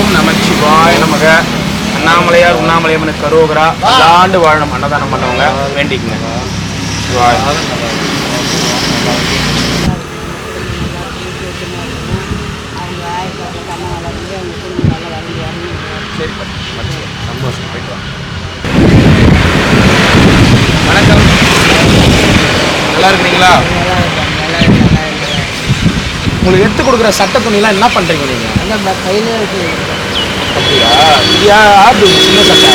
ஓம் நமச்சிவாய நமக. அண்ணாமலையார் உண்ணாமலையம்மனுக்கு அரோகரா. ஆண்டு வாழணும். அன்னதானம் பண்ணவங்க வேண்டிக்குங்க. சரி, சந்தோஷம். போயிட்டு வாங்க. வணக்கம், நல்லா இருக்கிறீங்களா? உங்களுக்கு எடுத்து கொடுக்குற சட்ட துணிலாம் என்ன பண்ணுறீங்க நீங்கள்? கையில் இருக்கு. அப்படியா? யார் சின்ன சட்டை?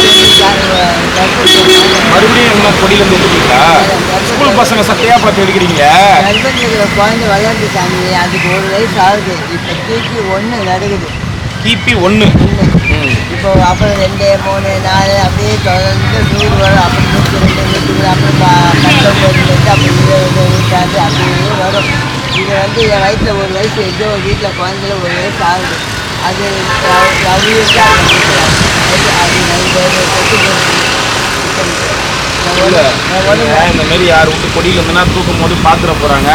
மறுபடியும் என்ன கொடியிலேருந்து எடுத்துட்டீங்களா? ஸ்கூல் பசங்க சட்டையாக பார்த்து எடுக்கிறீங்க. குழந்தை விளையாட்டு சாமி, அதுக்கு 1 வயசு ஆகுது. இப்போ கிபி 1 நடக்குது. கிபி 1. இப்போ அப்புறம் 2, 3, 4 அப்படியே தொடர்ந்து 100 வரும். அப்புறம் 102, 103, அப்புறம் 19 அப்புறம் 20, 100 அப்படியே வரும். இது வந்து என் வயசில் 1 வயசு எதோ வீட்டில் குழந்தைல 1 வயசு ஆகுது. அது இந்த மாதிரி யார் விட்டு கொடியில் இருந்தனா தூக்கும் போது பாத்துற போறாங்க.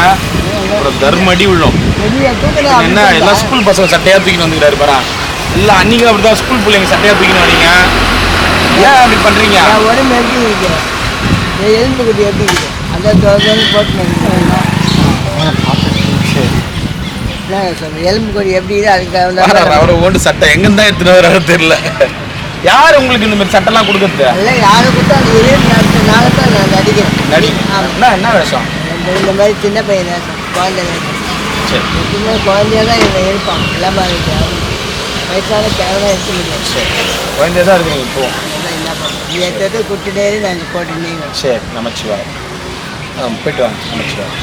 அப்புறம் தர்மடி விழும். என்ன எல்லாம் ஸ்கூல் பசங்க சட்டையா தூக்கிட்டு வந்துக்கிறாரு பாரா. இல்லை அன்னைக்கு அப்படிதான் ஸ்கூல் பிள்ளைங்க சட்டையா தூக்கிட்டு வரீங்க. ஏன் அப்படி பண்றீங்க? உடம்பு எப்படி இருக்கு? எலும்பு கட்டி எப்படி இருக்கு? அந்த போட்டு எலும்பு கொடி எப்படி அதுக்கு அவரை ஓட்டு சட்டை எங்கேருந்தா எடுத்துன்னு வர தெரியல. யார் உங்களுக்கு இந்த மாதிரி சட்டைலாம் கொடுக்குறது? இல்லை, யாரும் கொடுத்தா அது நாளை தான் நான் நடிக்கிறேன். என்ன வேஷம்? இந்த மாதிரி சின்ன பையன் வேஷம், குழந்தை வேஷம். சரி, சின்ன குழந்தையா தான் இவங்க இருப்பான். எல்லாமே வயசான கேவலாம் எடுக்க முடியாது. சரி, குழந்தைய தான் இருக்குங்க இப்போ. என்ன பண்ணுறோம்? எடுத்து கொடுத்துட்டே நாங்கள் போட்டுனீங்க. சரி, நமச்சிவாய். போயிட்டு வாங்க. நமச்சிவாய்.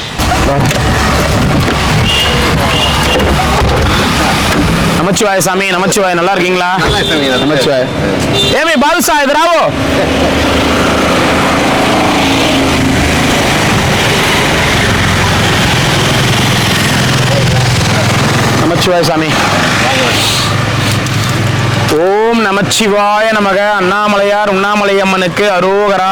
நமச்சிவாய சாமி. நமச்சிவாய். நல்லா இருக்கீங்களா? நமச்சிவாய். ஏமி பாதுஷா எதிராவோ. நமச்சிவாய சாமி. ஓம் நமச்சிவாய நமக. அண்ணாமலையார் உண்ணாமலையம்மனுக்கு அரோகரா.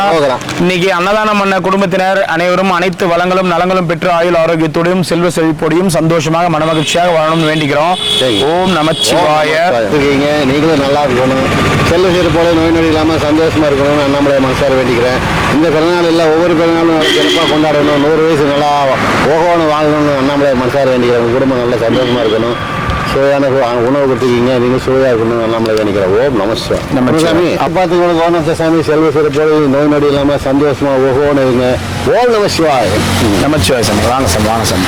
இன்னைக்கு அன்னதானம் பண்ண குடும்பத்தினர் அனைவரும் அனைத்து வளங்களும் நலங்களும் பெற்று ஆயுள் ஆரோக்கியத்தோடையும் செல்வ செழிப்போடையும் சந்தோஷமாக மனமகிழ்ச்சியாக வாழணும்னு வேண்டிக்கிறோம். ஓம் நமச்சிவாய. நீங்களும் நல்லா இருக்கணும், செல்வ செழிப்போட நோய் நொடி இல்லாமல் சந்தோஷமா இருக்கணும்னு அண்ணாமலையை மனசார வேண்டிக்கிறேன். இந்த பிறநாள் இல்லை, ஒவ்வொரு பிறநாளும் சிறப்பாக கொண்டாடணும். 100 வயசு நல்லா ஓகோன்னு வாழணும்னு அண்ணாமலையை மனசார வேண்டிக்கிறேன். உங்கள் குடும்பம் நல்லா சந்தோஷமா இருக்கணும், சுவையான உணவு கொடுத்துருக்கீங்க, நீங்கள் சுவையாக இருக்கணும் நம்மளை வேணிக்கிறோம். ஓம் நமஸ்கார். நம்ம சாமி அப்பாத்துக்கு ஓனத்த சாமி செல்வ சிறப்போடு நோய் நொடி இல்லாமல் சந்தோஷமா ஓகோன்னு இருங்க. ஓம் நமசிவாய். நமச்சிவாய சாமி. வாங்க சாமி, வாங்க சாமி.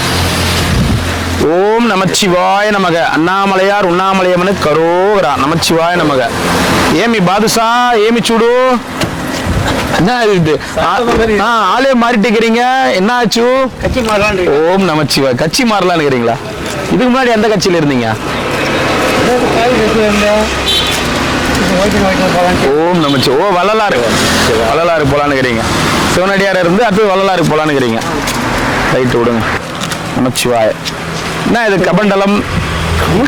ஓம் நமச்சிவாய நமக. அண்ணாமலையார் உண்ணாமலையம்மனுக்கு அரோகரா. நமச்சிவாய நமக. ஏமி பாதுஷா, ஏமி சூடு. என்ன இது? ஆளே மாறிட்டு இருக்கிறீங்க, என்ன ஆச்சு? கட்சி மாறலாம். ஓம் நமச்சிவாய். கட்சி மாறலான்னு இருக்கிறீங்களா? இதுக்கு முன்னாடி எந்த கட்சியில் இருந்தீங்க? ஓம் நமச்சி. ஓ, வள்ளலாறு. வள்ளலாறு போலான்னு இருக்கிறீங்க. சிவனடியார் இருந்து அடுத்து வள்ளலாறு போலான்னு இருக்கிறீங்க. ரைட்டு, விடுங்க. நமச்சிவாய். என்ன இது? கபண்டலம்,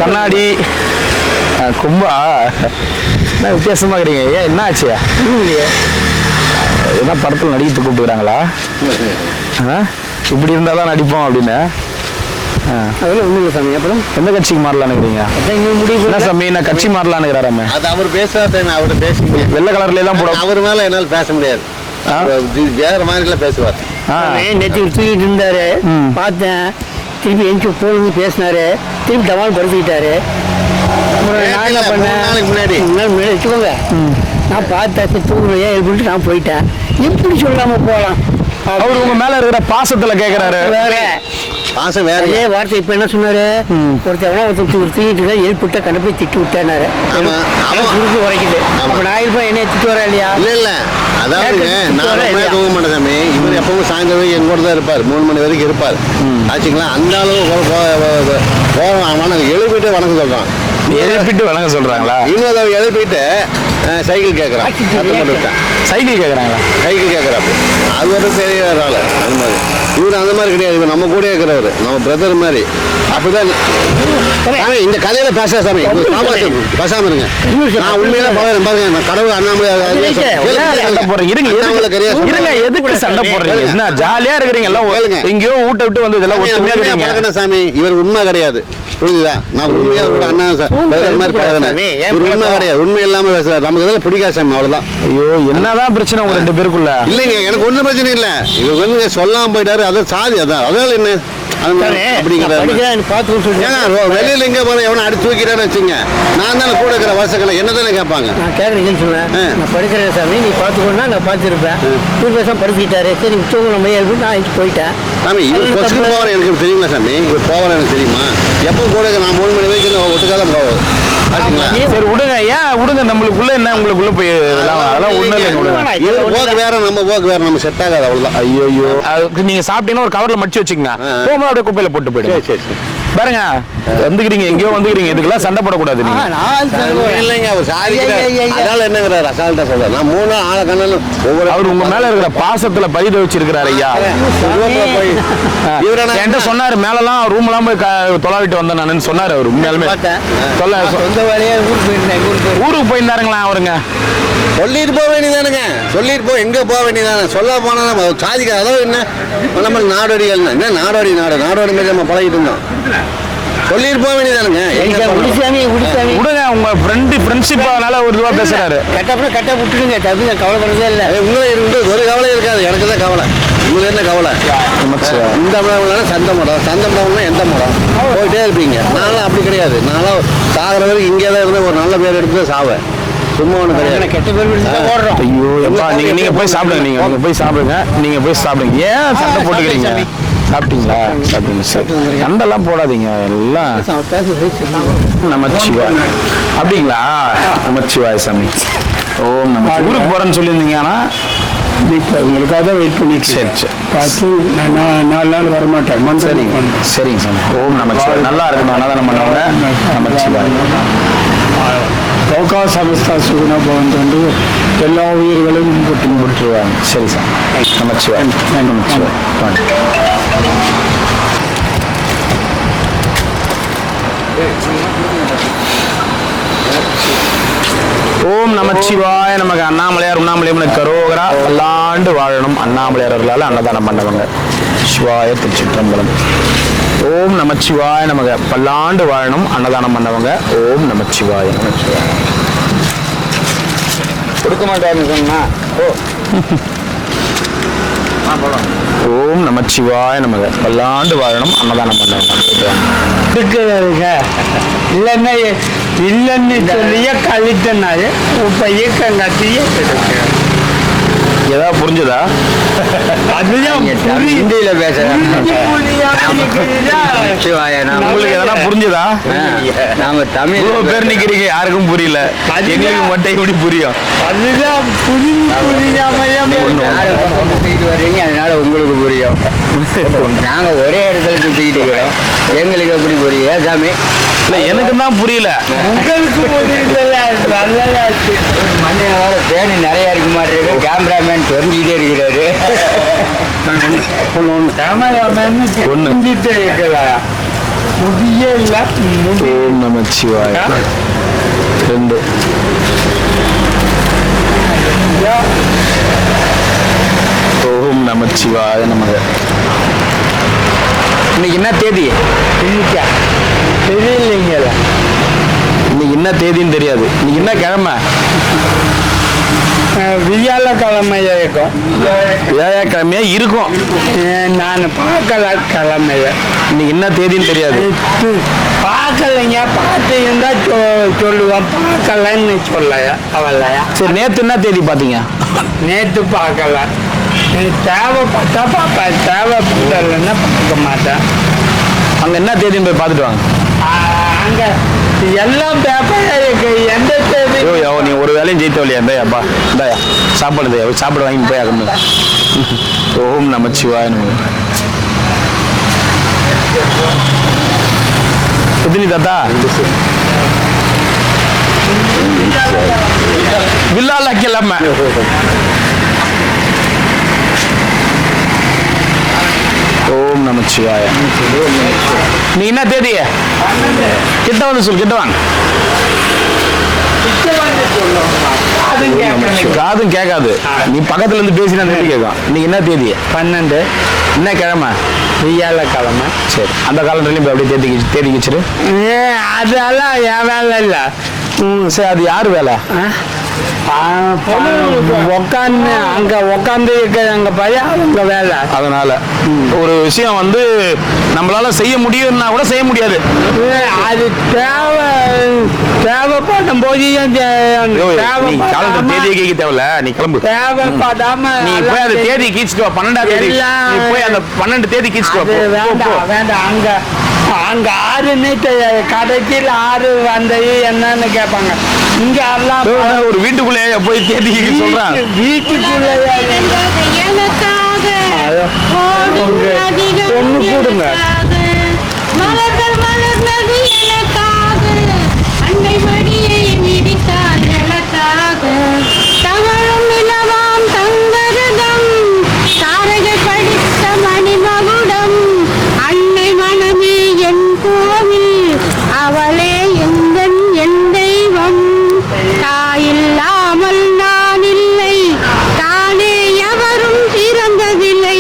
கண்ணாடி, கும்பா, என்ன வித்தியாசமா இருக்கிறீங்க? ஏன், என்ன ஆச்சு? என்ன படத்தில் நடிக்கிட்டு கூப்பிட்டுக்கிறாங்களா? இப்படி இருந்தால் தான் நடிப்போம் அப்படின்னு. அதெல்லாம் ஒன்றும் இல்லை சாமி. அப்புறம் எந்த கட்சிக்கு மாறலான்னு இருக்கிறீங்க? என்ன சாமி, நான் கட்சி மாறலான்னு இருக்கிறாராமே. அது அவர் பேசாத, அவர் பேச முடியாது. வெள்ளை கலர்ல எல்லாம் போட அவர் மேலே என்னால் பேச முடியாது. வேற மாதிரிலாம் பேசுவார். நேற்று தூக்கிட்டு இருந்தாரு, பார்த்தேன். திருப்பி எஞ்சி போய் பேசினாரு, திருப்பி டவால் படுத்திக்கிட்டாரு. நான் என்ன பண்ணேன், முன்னாடி வச்சுக்கோங்க, நான் பார்த்தேன் தூக்குறேன் எழுப்பிட்டு நான் போயிட்டேன். எப்படி சொல்லாம போகலாம்? அவர் உங்க மேல இருக்கிற பாசத்துல கேட்கிறாரு. வேற பாசம் வேற. அதே வார்த்தை இப்ப என்ன சொன்னாரு? ஒருத்தர் தூக்கிட்டு எழுப்பிட்ட கண்ண போய் திட்டு விட்டேனாரு. குறுக்கு உரைக்குது. அப்ப நான் இருப்பேன், என்ன திட்டு வரா இல்லையா? இல்ல அதாவது நான் தூங்க மாட்டேன் சாமி. இவர் எப்பவும் சாயந்தரம் என் கூட தான் இருப்பார். 3 மணி வரைக்கும் இருப்பார் ஆச்சுங்களா. அந்த அளவு எழுப்பிட்டு வணக்கம் சொல்றான். எழுப்பிட்டு வணங்க சொல்றாங்களா? இன்னொரு எழுப்பிட்டு சைக்கிள் கேட்கறான். சைக்கிள் கேட்கறாங்களா? சைக்கிள் கேட்கறான். அது ஒரு பெரிய ஆள். அது மாதிரி இவர் அந்த மாதிரி கிடையாது. இவர் நம்ம கூட இருக்கிறவர், நம்ம பிரதர் மாதிரி. அப்படிதான் சாமி இந்த கதையில பேச சாமி பேசாம இருங்க. நான் உண்மையில பாருங்க, நான் கடவுள் அண்ணாமலை சண்டை போடுறீங்க. இருங்க எதுக்கு சண்டை போடுறீங்க? என்ன ஜாலியா இருக்கிறீங்க எல்லாம், எங்கேயோ ஊட்ட விட்டு வந்து இதெல்லாம் ஒத்துமையா இருக்கீங்க. சாமி இவர் உண்மை கிடையாது, புரியுதா? நான் உண்மையா அண்ணா மாதிரி பழகினேன். உண்மை கிடையாது, உண்மை இல்லாம பேசுறாரு. நமக்கு இதெல்லாம் பிடிக்காது சாமி, அவ்வளவுதான். ஐயோ என்னதான் பிரச்சனை உங்க 2 பேருக்குள்ள? இல்லைங்க, எனக்கு ஒன்றும் பிரச்சனை இல்லை. இவர் வந்து சொல்லாம போயிட்டாரு, அதான் சாதி. அதான் அதனால என்ன வெளியில எங்க போற எவனை அடி தூக்கிட்டான்னு வச்சுங்க, நான் தானே கூட இருக்கிற வருஷங்களை என்ன தானே கேட்பாங்க. நான் கேட்கறேன்னு சொன்னேன், நான் படிக்கிறேன் சாமி, நீ பார்த்துக்கோன்னா நான் பார்த்துருப்பேன். 2 வருஷம் படிச்சுக்கிட்டாரு, சரி உத்தவங்க நம்ம நான் போயிட்டேன். சாமி இவர் கொஸ்டின் போவார் எனக்கு தெரியுமா சாமி? இவர் போவார் எனக்கு தெரியுமா? எப்போ கூட நான் 3 மணி வரைக்கும் ஒட்டுக்காக போவார். சரி விடுங்க, ஏன் விடுங்க, நம்மளுக்குள்ள என்ன உங்களுக்குள்ள போய் அதெல்லாம் ஒண்ணு இல்லை. போக்கு வேற, நம்ம போக்கு வேற, நம்ம செட் ஆகாது, அவ்வளவுதான். ஐயோ நீங்க சாப்பிட்டீங்கன்னா ஒரு கவர்ல மடிச்சு வச்சுக்கோங்க, போகும்போது அப்படியே குப்பையில போட்டு போயிடுங்க. சரி பாருங்க, வந்துக்கிறீங்க எங்கேயோ வந்துக்கிறீங்க, இதுக்கெல்லாம் சண்டை போடக்கூடாது. இல்லைங்க அவர் சாதி, அதனால என்னங்கிறாரு அசால்ட்டா சொல்றாரு. நான் 3 நாள் ஆளை கண்ணு அவர் உங்க மேல இருக்கிற பாசத்துல பயிர் வச்சிருக்கிறாரு ஐயா. என்கிட்ட சொன்னாரு, மேலலாம் ரூம் எல்லாம் போய் தொலாவிட்டு வந்தேன் நான் சொன்னாரு. அவர் உண்மையாலுமே ஊருக்கு போயிருந்தாருங்களா அவருங்க? சொல்லிட்டு போக வேண்டியதானுங்க, சொல்லிட்டு போ, எங்க போக வேண்டியதானே. சொல்ல போனா சாதிக்க அதாவது என்ன நம்ம நாடோடிகள் என்ன, நாடோடி நாடோடி மாதிரி நம்ம பழகிட்டு இருந்தோம். சொல்லிட்டு போக வேண்டியதானுங்க. விடுங்க, உங்க ஃப்ரெண்ட்ஷிப்பானால ஒரு இதுவா பேசுறாரு. கட்ட விட்டுடுங்க, கவலைப்படுறதே இல்லை. உங்களை இருந்து ஒரு கவலை இருக்காது, எனக்கு தான் கவலை. உங்களுக்கு என்ன கவலை? இந்த மடம் சந்த மடம், சந்த மடம்னா எந்த மடம் போயிட்டே இருப்பீங்க. நானும் அப்படி கிடையாது. நானும் சாகிற வரைக்கும் இங்கே தான் இருந்து ஒரு நல்ல பேர் எடுத்து சாவேன். சும்மா ஒண்ணு கிடையாது. கெட்ட பேர் போடுறோம். ஐயோ நீங்க போய் சாப்பிடுங்க, நீங்க போய் சாப்பிடுங்க, நீங்க போய் சாப்பிடுங்க. ஏன் சண்டை போட்டுக்கிறீங்க? சாப்பிட்டீங்களா? சாப்பிட்டீங்க. சண்டைலாம் போடாதீங்க, எல்லாம் நமச்சிவாய். அப்படிங்களா? நமச்சிவாய் சாமி. ஓம் நம. ஊருக்கு போறேன்னு சொல்லியிருந்தீங்க, ஆனா உங்களுக்காக தான் வெயிட் பண்ணி. சரி சரி, பார்த்து 4 நாள் வரமாட்டேன். சரிங்க சரிங்க சாமி. ஓம் நமச்சிவாய். நல்லா இருக்கணும், அன்னதானம் பண்ணவங்க. நமச்சிவாய். லோகா சமஸ்தா சுகுண பவந்தண்டு எல்லா உயிர்களையும் முன்புட்டுருவாங்க. சரி சார், நமச்சிவாய். நமச்சிவாய். ஓம் நமச்சிவாய நமக்கு. அண்ணாமலையார் உண்ணாமலையம்மனுக்கு கரோகரா. பல்லாண்டு வாழணும். அண்ணாமலையார்களால் அன்னதானம் பண்ணவங்க. சிவாய திருச்சிற்றம்பலம். ஓம் நமச்சிவாய நமக. பல்லாண்டு வாழணும். அன்னதானம் பண்ணவங்க. ஓம் நமச்சிவாய. நமச்சிவாய. கொடுக்க மாட்டாருன்னு சொன்னா ஓம் நமச்சிவாய நமக. பல்லாண்டு வாழணும். அன்னதானம் பண்ணவங்க. இல்லைன்னா இல்லைன்னு சொல்லிய கழித்தனாரு இப்ப இயக்கங்காட்டிய ஏதாவது புரிஞ்சுதா? அதுதான் ஹிந்தியில பேசுறேன். உங்களுக்கு எதனா புரிஞ்சுதா? நாம தமிழ் பேர் நிக்கிறீங்க, யாருக்கும் புரியல. எங்களுக்கு மட்டும் எப்படி புரியும்? அதுதான் வர்றீங்க, அதனால உங்களுக்கு புரியும். நாங்க ஒரே இடத்துல சுத்திக்கிட்டு இருக்கிறோம், எங்களுக்கு எப்படி புரியும் சாமி? இல்ல எனக்கு தான் புரியல. உங்களுக்கு மண்ணினால தேனி நிறைய இருக்க மாதிரி இருக்கு. கேமராமேன் தெரிஞ்சுக்கிட்டே இருக்கிறாரு. புரிஞ்சுட்டே இருக்கலாம். புதிய இல்ல. ஓம் நமச்சிவாய. 2 ஓம் நமச்சிவாய நமக. இன்னைக்கு என்ன தேதி? தெரியலைங்கள. இன்னைக்கு என்ன தேதின்னு தெரியாது. இன்னைக்கு என்ன கிழமை? வியாழக்கிழமையா இருக்கும். வியாழக்கிழமையா இருக்கும். நான் பார்க்கல கிழமைய. இன்னைக்கு என்ன தேதின்னு தெரியாது. பார்க்கலைங்க, பார்த்து இருந்தா சொல்லுவேன், பார்க்கலன்னு சொல்ல அவளையா. சரி, நேத்து என்ன தேதி பாத்தீங்க? நேற்று பார்க்கல. தேவைப்பட்டா பார்ப்பேன், தேவைப்படலைன்னா பார்க்க மாட்டேன். அங்க என்ன தேதின்னு போய் பார்த்துட்டு வாங்க. அங்க எல்லாம் பேப்பரா இருக்கு. எந்த தேதி? ஐயோ நீ ஒரு வேலையும் ஜெயித்தவழியா? இந்தாயாப்பா, இந்தாயா சாப்பாடு. சாப்பாடு வாங்கி போய் ஆகணும். ஓம் நமச்சிவாய நமக. எத்தனி தாத்தா? வில்லால கிளம்ப நமச்சிவாய. நீ என்ன தேதி? கிட்ட வந்து சொல்லு, கிட்ட வாங்க. காதும் கேட்காது, நீ பக்கத்துல இருந்து பேசினா தேதி கேட்கும். இன்னைக்கு என்ன தேதி? 12. என்ன கிழமை? வியாழக்கிழமை. சரி, அந்த காலண்டர்லயும் போய் அப்படியே தேதி வச்சிரு. அதெல்லாம் என் வேலை இல்லை. சரி, அது யாரு வேலை? உக்காந்து அங்க உக்காந்து அங்க பையன் அவங்க வேலை. அதனால ஒரு விஷயம் வந்து நம்மளால செய்ய முடியும்னா கூட செய்ய முடியாது. அது தேவைப்படும் போது காலண்டர் தேதியை கேட்க தேவையில்ல, நீ கிளம்பு. தேவைப்படாம நீ போய் அந்த தேதி கீச்சிட்டு வா. 12ஆம் தேதி நீ போய் அந்த 12 தேதி கீச்சிட்டு வா. வேண்டாம் வேண்டாம். அங்க 6 கடைசியில் 6 வந்தது என்னன்னு கேட்பாங்க. இங்க எல்லாம் ஒரு வீட்டுக்குள்ளே போய் தேதி சொல்றான். வீட்டுக்குள்ளே ஒண்ணு கூடுங்க. மலர்கள் மலர்ந்தது எனக்காக, அன்னை மடியை மிதித்தார் எனக்காக. தவழும் நிலவாம் தங்கரதம், தாரகை படித்த மணிமகுடம். அன்னை மனமே என் கோவில், அவளே எந்தன் என் தெய்வம். தாயில்லாமல் நான் இல்லை, தானே எவரும் பிறந்ததில்லை.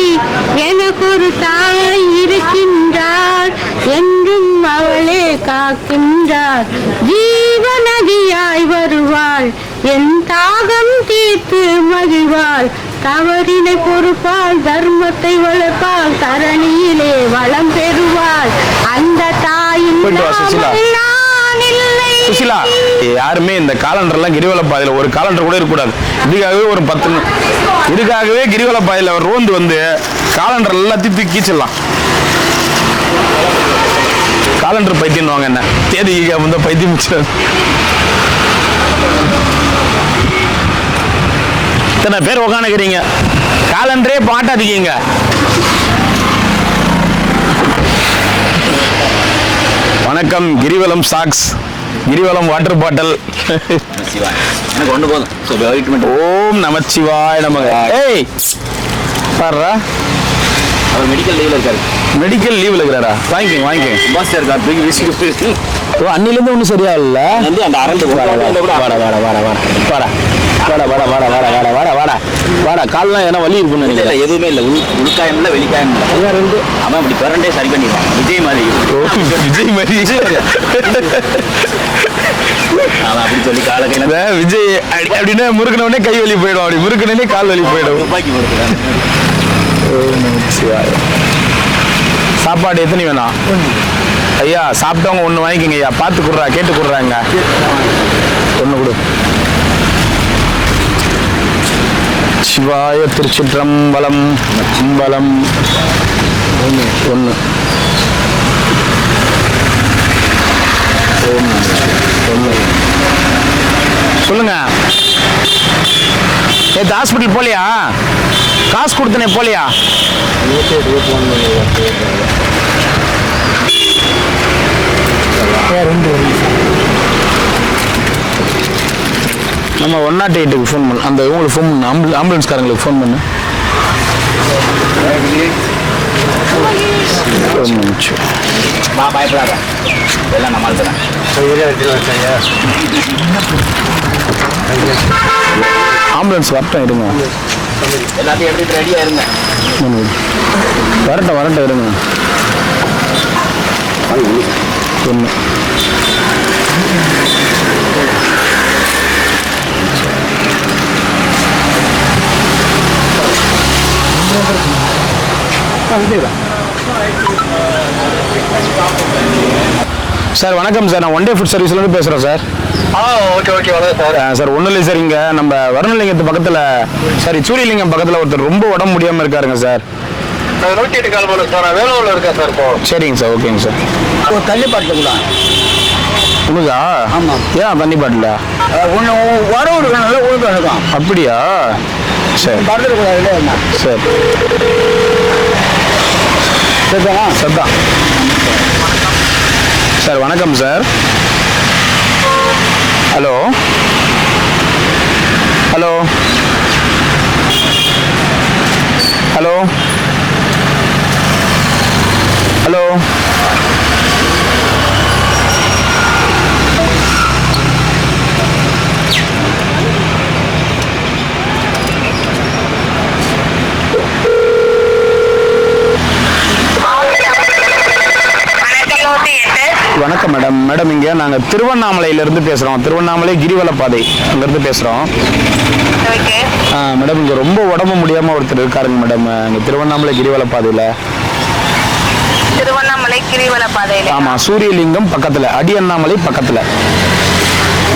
எனக்கொரு தாய் இருக்கின்றார், என்றும் அவளே காக்கின்றார். ஜீவநதியாய் வருவாள், என் தாகம் தீர்த்து மகிழ்வாள். தவறினை பொறுப்பாள், தர்மத்தை வளர்ப்பாள், தரணியிலே வளம் பெறுவாள். அந்த தாயின் நான் இல்லை. சுசிலா, யாருமே இந்த காலண்டர்லாம் கிரிவல பாதையில ஒரு காலண்டர் கூட இருக்கக்கூடாது. இதுக்காகவே ஒரு 10 இதுக்காகவே கிரிவல பாதையில ரோந்து வந்து காலண்டர் எல்லாத்தையும் தூக்கி கீச்சிடலாம். காலண்டர் பைத்தியம் வாங்க, என்ன தேதி வந்து பைத்தியம் முடிச்சு. இத்தனை பேர் உக்காந்துக்கிறீங்க, காலண்டரே பாட்டாதீங்க. வணக்கம், கிரிவலம் சாக்ஸ், கிரிவலம் வாட்டர் பாட்டில். எனக்கு ஒன்று போதும். ஓம் நமச்சிவாய நமக. ஏய் பாருடா, அவர் மெடிக்கல் லீவ்ல இருக்காரு. மெடிக்கல் லீவ்ல இருக்கிறாரா? வாங்கிக்கோங்க வாங்கிக்கோங்க. பாஸ் இருக்கார், தூக்கி வீசிட்டு. அன்னிலேருந்து ஒன்றும் சரியா இல்லை. வந்து அந்த அரண்டு வாடா வாடா வாடா வாடா வாடா வாடா வாடா வாடா வாடா வாடா வாடா வாடா வாடா வாடா. கால்லாம் ஏன்னா வலி இருக்குன்னு நினைக்கிறேன். எதுவுமே இல்லை, உள்காயம் இல்லை வெளிக்காயம் இல்லை. ரெண்டு அவன் அப்படி பிறண்டே சரி பண்ணிடுவான். விஜய் மாதிரி. விஜய் மாதிரி அவன் அப்படி சொல்லி கால கையில விஜய் அப்படின்னா முறுக்கினோடனே கை வலி போயிடும், அப்படி முறுக்கினே கால் வலி போயிடும். துப்பாக்கி கொடுக்குறான். சாப்பாடு எத்தனை வேணும் ஐயா? சாப்பிட்டவங்க ஒன்று வாங்கிக்கோங்க ஐயா. பார்த்து கொடுறா, கேட்டு கொடுறாங்க. ஒன்று கொடு. சிவாய திருச்சிற்றம்பலம் சிம்பலம். ஒன்று சொல்லுங்க. நேற்று ஹாஸ்பிட்டல் போலியா? காசு கொடுத்தனே போலியா? நம்ம 108க்கு ஃபோன் பண்ணு. அந்த இவங்களுக்கு ஃபோன் பண்ணு, ஆம்புலன்ஸ்காரங்களுக்கு ஃபோன் பண்ணு. பயப்படாத, எல்லாம் நம்ம ஆளுதான். ஆம்புலன்ஸ் வரட்டும் இருங்க. எல்லாத்தையும் எப்படி ரெடியா இருங்க. வரட்டும் வரட்டும் இருங்க. ஒன்று சார் வணக்கம் சார், நான் ஒன் டே ஃபுட் சர்வீஸ்லேருந்து பேசுகிறேன் சார். ஓகே ஓகே வணக்கம் சார். சார் ஒன்றும் இல்லை சார், இங்கே நம்ம வருணலிங்கத்து பக்கத்தில், சாரி சூரியலிங்கம் பக்கத்தில் ஒருத்தர் ரொம்ப உடம்பு முடியாமல் இருக்காருங்க சார். 108 கால் பண்ண சார், நான் வேலூரில் இருக்கேன் சார். இப்போ சரிங்க சார், ஓகேங்க சார். ஒரு தண்ணி பாட்டில் கூட உனக்கா? ஆமாம். ஏன் தண்ணி பாட்டில? ஒன்று உரம் இருக்கனால உழுந்து இருக்கும். அப்படியா? சரி பறந்துடக்கூடாது. என்ன சரி சரிதானா? சரிதான் சார். வணக்கம் sir. Hello hello hello hello வணக்கம் மேடம். மேடம் இங்கே நாங்கள் திருவண்ணாமலையிலேருந்து பேசுகிறோம். திருவண்ணாமலை கிரிவல பாதை அங்கேருந்து பேசுகிறோம். மேடம் இங்கே ரொம்ப உடம்பு முடியாமல் ஒருத்தர் இருக்காருங்க மேடம், இங்கே திருவண்ணாமலை கிரிவல பாதையில். திருவண்ணாமலை கிரிவல பாதையில? ஆமாம், சூரியலிங்கம் பக்கத்தில், அடி அண்ணாமலை பக்கத்தில்.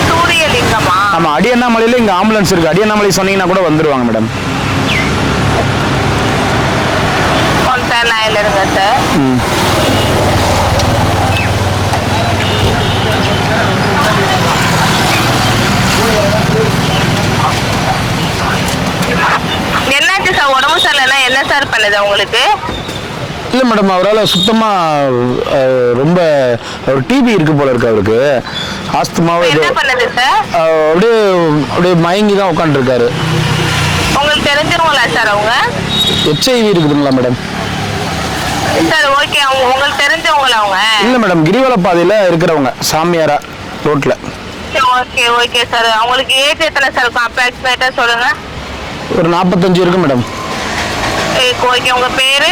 சூரியலிங்கமா? ஆமாம், அடி அண்ணாமலையில் இங்கே ஆம்புலன்ஸ் இருக்குது. அடி அண்ணாமலை சொன்னீங்கன்னா கூட வந்துடுவாங்க மேடம். சார் லைன்ல இருங்க சார். என்னாச்சு சார்? உடம்பு சரியில்லைன்னா என்ன சார் பண்ணுது உங்களுக்கு? இல்லை மேடம், அவரால் சுத்தமாக ரொம்ப ஒரு டிபி இருக்கு போல இருக்கு அவருக்கு. ஆஸ்துமாவே என்ன பண்ணுது சார்? அப்படியே அப்படியே மயங்கி தான் உட்காந்துருக்காரு. உங்களுக்கு தெரிஞ்சவங்களா சார் அவங்க? HIV இருக்குதுங்களா மேடம்? சார் ஓகே, அவங்க உங்களுக்கு தெரிஞ்சவங்களா அவங்க? இல்லை மேடம், கிரிவல பாதையில் இருக்கிறவங்க, சாமியாரா ரோட்டில். Okay okay sir. அவங்களுக்கு ஏஜ் எத்தனை சார் இருக்கும் அப்ராக்சிமேட்டாக சொல்லுங்க. ஒரு 45 இருக்கு மேடம். ஓகே, உங்க பேரு?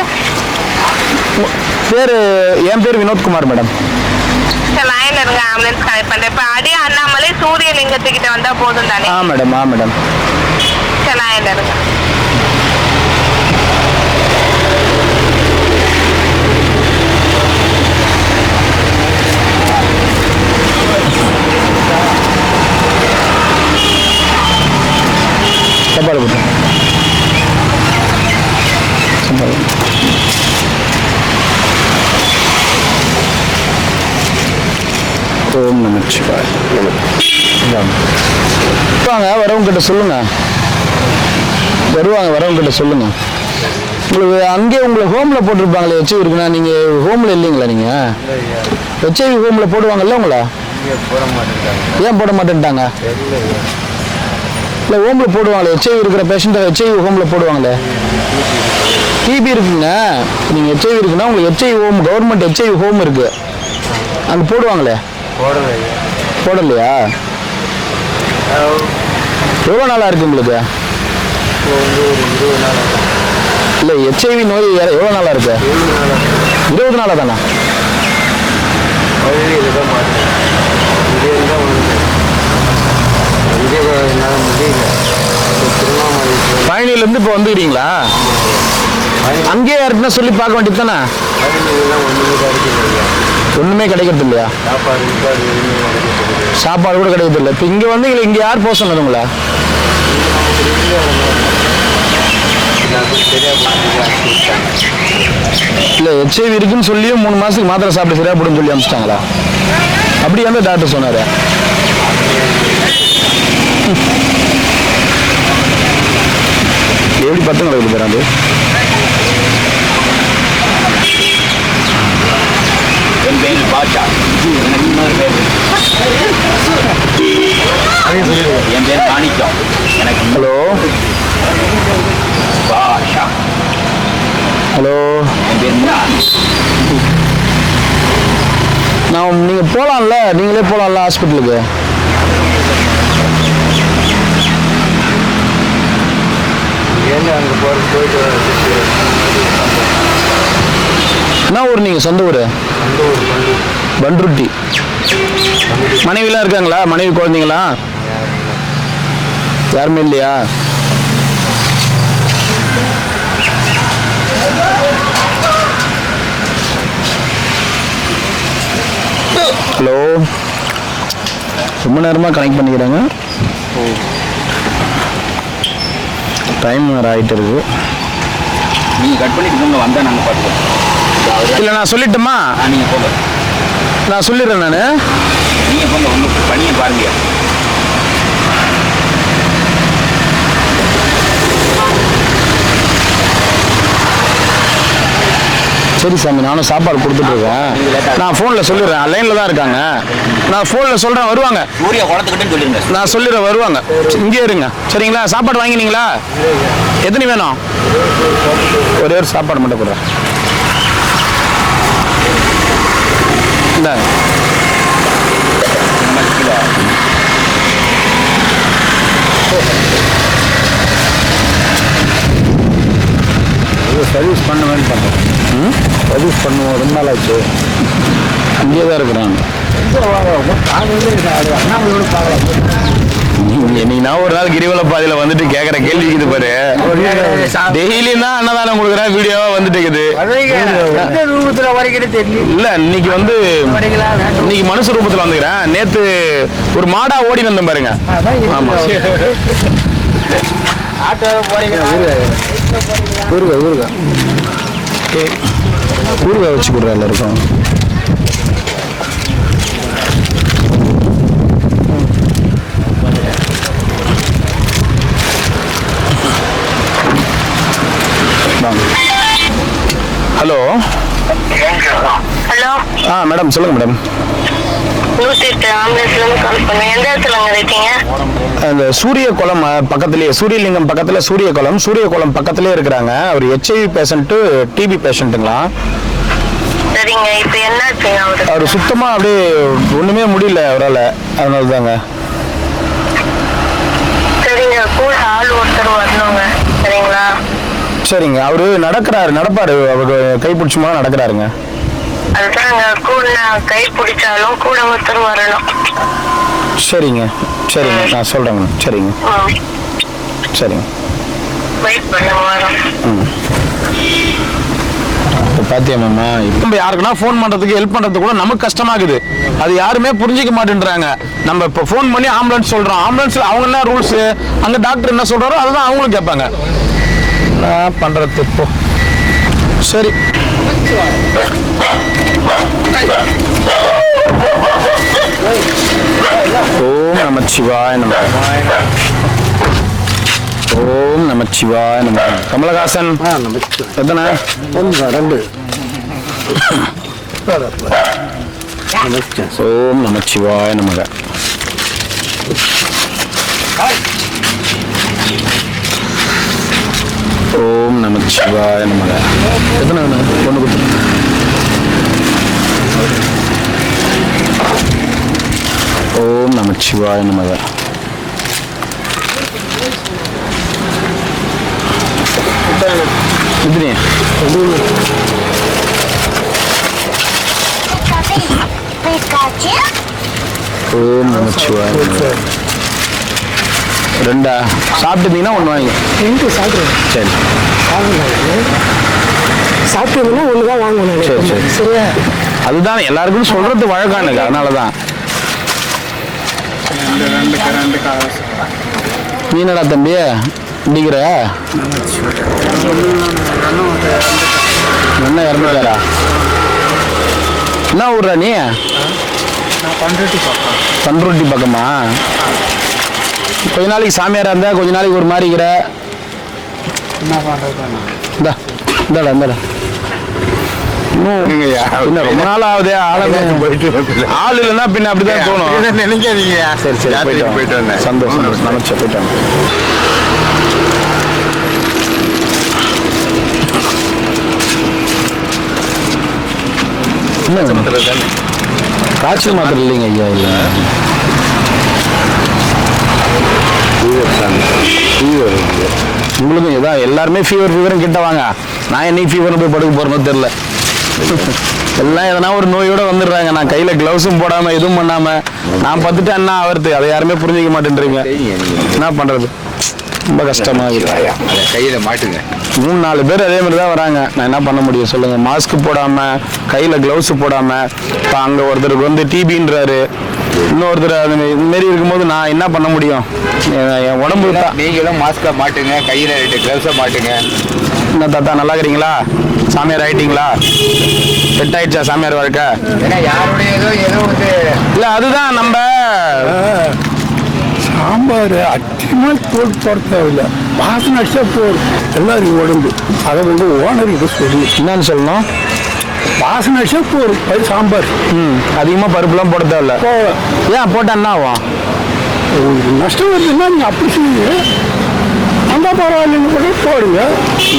பேர் என் பேர் வினோத்குமார் மேடம். சார் லைன்ல இருங்க, ஆம்புலன்ஸ் கனெக்ட் பண்றேன். இப்போ அடி அண்ணாமலை சூரியலிங்கத்துக்கிட்ட வந்தா போதும் தானே? Madam madam. சார் லைன்ல இருங்க. சாப்பாடு போட்டேன். ஓம் நமச்சிவாய. வாங்க, வரவங்க கிட்ட சொல்லுங்க. வருவாங்க, வரவங்க கிட்ட சொல்லுங்க. உங்களுக்கு அங்கே உங்களை ஹோமில் போட்டிருப்பாங்களே HIV இருக்குன்னா, நீங்கள் ஹோமில் இல்லைங்களா? நீங்கள் HIV ஹோமில் போடுவாங்கல்ல உங்களை? ஏன் போட மாட்டேன்ட்டாங்க? இல்லை, ஹோமில் போடுவாங்களே, HIV இருக்கிற பேஷண்ட்டை HIV ஹோமில் போடுவாங்களே. டிபி இருக்குங்க, நீங்கள் HIV இருக்குன்னா உங்களுக்கு HIV home, government HIV home இருக்குது, அங்கே போடுவாங்களே. போடலையா? எவ்வளோ நாளாக இருக்குது உங்களுக்கு? இல்லை, HIV நோய் எவ்வளோ நாளாக இருக்கு? 20 நாளாக தானே? பழனியிலேருந்து இப்போ வந்துக்கிறீங்களா? அங்கேயே யாருக்குன்னா சொல்லி பார்க்க வேண்டியது தானே? ஒன்றுமே கிடைக்கிறது இல்லையா? சாப்பாடு கூட கிடைக்கிறது இல்லை. இப்போ இங்கே வந்து இங்கே யார் போக சொன்னது உங்களை? இல்லை, HIV இருக்குன்னு சொல்லியும் 3 மாதத்துக்கு மாத்திரை சாப்பிட்டு சரியா போடுன்னு சொல்லி அனுப்பிச்சிட்டாங்களா? அப்படி வந்து டாக்டர் சொன்னார். எப்படி 10 நடக்குது பேராது? என் பேர் பாஷா. என் பேர் மாணிக்கம். எனக்கு ஹலோ பாஷா. ஹலோ, என் பேர் நான் நீங்கள் போகலாம்ல, நீங்களே போகலாம்ல ஹாஸ்பிட்டலுக்கு. அங்கே போயிட்டு என்ன ஊர் நீங்கள்? சொந்த ஊர்? பண்ருட்டி. மனைவிலாம் இருக்காங்களா? மனைவி குழந்தைங்களா? யாருமே இல்லையா? ஹலோ, ரொம்ப நேரமாக கனெக்ட் பண்ணிக்கிறாங்க. டைம் வேறு ஆகிட்டு இருக்கு. நீங்கள் கட் பண்ணிட்டு வந்தால் நாங்கள் பார்த்துக்கோம். இல்லை, நான் சொல்லட்டுமா? நீங்கள் போங்க, நான் சொல்லிடுறேன். நான் நீங்கள் போங்க, ஒன்றும் பண்ணியை பாருங்க. சரி சாமி, நானும் சாப்பாடு கொடுத்துட்ருக்கேன். நான் ஃபோனில் சொல்லிடுறேன், லைனில் தான் இருக்காங்க. நான் ஃபோனில் சொல்கிறேன், வருவாங்க. சூரிய குளத்துக்கிட்டேன்னு சொல்லிடுங்க. நான் சொல்லிடுறேன், வருவாங்க. இங்கே இருங்க, சரிங்களா? சாப்பாடு வாங்கினீங்களா? எத்தனை வேணும்? ஒரே ஒரு சாப்பாடு மட்டும் கொடுறேன். இந்தாங்க. சர்வீஸ் பண்ணுவேன்னு பண்ணேன். சர்வீஸ் பண்ணுவோம், ரொம்ப நாள் ஆச்சு. அங்கேயே தான் இருக்கிறான். நீ நான் ஒரு நாள் கிரிவல பாதையில வந்துட்டு கேக்குற கேள்வி இருக்குது பாரு. டெய்லியும் தான் அன்னதானம் கொடுக்குற வீடியோவா வந்துட்டு இருக்குது. இல்ல இன்னைக்கு வந்து இன்னைக்கு மனுஷ ரூபத்துல வந்துக்கிறேன். நேத்து ஒரு மாடா ஓடி வந்தேன் பாருங்க. ஆமா ஊருகா வச்சு கொடுறா எல்லாருக்கும். ஹலோ ஹலோ மேடம் சொல்லுங்க மேடம். 108 ஆம்புலன்ஸ்லேருந்து கால் பண்ணேன். எந்த இடத்துலங்க இருக்கீங்க? அந்த சூரிய குளம் பக்கத்துலேயே, சூரியலிங்கம் பக்கத்துல சூரிய குளம் பக்கத்துலேயே இருக்கிறாங்க. அவர் HIV பேஷண்ட்டு, டிபி பேஷண்ட்டுங்களா? சரிங்க, இப்போ என்னாச்சுங்க அவருக்கு? அவர் சுத்தமா அப்படியே ஒண்ணுமே முடியல அவரால், அதனால தாங்க. சரிங்க, கூட ஆள் ஒருத்தர் வரணுங்க. சரிங்களா? சரிங்க, அவரு நடப்பாரு, அவருக்கு கை பிடிச்சுமா நடக்கிறாருங்க. அதுதாங்க, கூட கை பிடிச்சாலும் கூட ஒருத்தர் வரணும். சரிங்க நான் சொல்றேங்க. சரிங்க வெயிட் பண்ணுங்க, வரோம். பாத்தியா மாமா, இப்போ யாருக்குன்னா ஃபோன் பண்றதுக்கு ஹெல்ப் பண்றதுக்கு கூட நமக்கு கஷ்டமாகுது. அது யாருமே புரிஞ்சிக்க மாட்டேன்றாங்க. நம்ம இப்போ ஃபோன் பண்ணி ஆம்புலன்ஸ் சொல்றோம், ஆம்புலன்ஸ்ல அவங்க என்ன ரூல்ஸ், அங்க டாக்டர் என்ன சொல்றாரோ அதுதான் அவங்களும் கேட்பாங்க. நான் பண்றது இப்போ சரி. ஓம் நமச்சிவாய நம. ஓம் நமச்சிவாய நம. கமலஹாசன் எத்தனை? 2. ஓம் நமச்சிவாய நமக. ஓம் நமச்சிவாய நமக. எத்தனை வேணும்? 1 கொடுத்து. ஓம் நமச்சிவாய நமக. இதுனே ஓம் நமச்சிவாய நமக. 2 சாப்பிட்டுட்டீங்கன்னா 1 வாங்கி. 2 சாப்பிடுவேன். சரி சாப்பிட்டீங்கன்னா 1 தான் வாங்கணும். சரி சரியா? அதுதான் எல்லாருக்கும் சொல்றது வழக்கானுங்க, அதனாலதான். நீ என்னடா தம்பி இப்படிங்கிற? என்ன இறந்துட்டாரா? என்ன ஊர்றா நீ? பண்ருட்டி பக்கமா? கொஞ்ச நாளைக்கு சாமியாரா இருந்தா கொஞ்ச நாளைக்கு ஒரு மாதிரிக்கிற. இந்தாடா இன்னும் ரொம்ப நாள் ஆகுதே. ஆள் இல்லைன்னா பின்ன அப்படிதான் தோணும். நினைக்காதீங்க. சரி போயிட்டு வந்தேன். சந்தோஷம் நினைச்சா போயிட்டு வந்தேன். காய்ச்சல் மாத்திரை இல்லைங்க ஐயா. இல்லை உங்களுக்கும் இதான் எல்லாருமே ஃபீவரும் கிட்ட வாங்க. நான் என்னைக்கு ஃபீவர் போய் படுக்க போறேன்னு தெரியல. எல்லாம் எதனா ஒரு நோயோட வந்துடுறாங்க. நான் கையில கிளவுஸும் போடாம எதுவும் பண்ணாம நான் பார்த்துட்டு அண்ணா ஆவறது, அதை யாருமே புரிஞ்சிக்க மாட்டேன்றீங்க. என்ன பண்றது, ரொம்ப கஷ்டமா இருக்கு. கையில மாட்டுங்க. 3-4 பேர் அதே மாதிரி தான் வராங்க. நான் என்ன பண்ண முடியும் சொல்லுங்க? மாஸ்க் போடாம, கையில கிளவுஸ் போடாம. இப்போ அங்க ஒருத்தருக்கு வந்து டிபின்றாரு, இன்னொருத்தர் அது மாரி இருக்கும்போது நான் என்ன பண்ண முடியும்? என் உடம்பு நீங்களும் மாஸ்கா மாட்டுங்க, கையில 2 கிளவுஸை மாட்டுங்க. என்ன தாத்தா நல்லா இருக்கிறீங்களா? சாமியார் ஆயிட்டீங்களா? செட் ஆயிடுச்சா சாமியார் வாழ்க்கை? ஏன்னா யாருடைய ஏதோ வந்து இல்ல அதுதான் நம்ம சாம்பார் அதிகமாக போட்டு போட தேவையில்லை, வாசனை அடிச்சா போதும் எல்லாருக்கும் உடம்பு. அதை வந்து ஓனருக்கு சொல்லி என்னன்னு சொல்லணும், வாசனை அடிச்சா போதும் சாம்பார். அதிகமா பருப்புலாம் போட தேவையில்ல. ஏன் போட்டா என்ன ஆகும்? நஷ்டம் வருதுன்னா நீங்கள் அப்படி சொல்லுங்க. தான் பரவாயில்லன்னு கூட போடுங்க.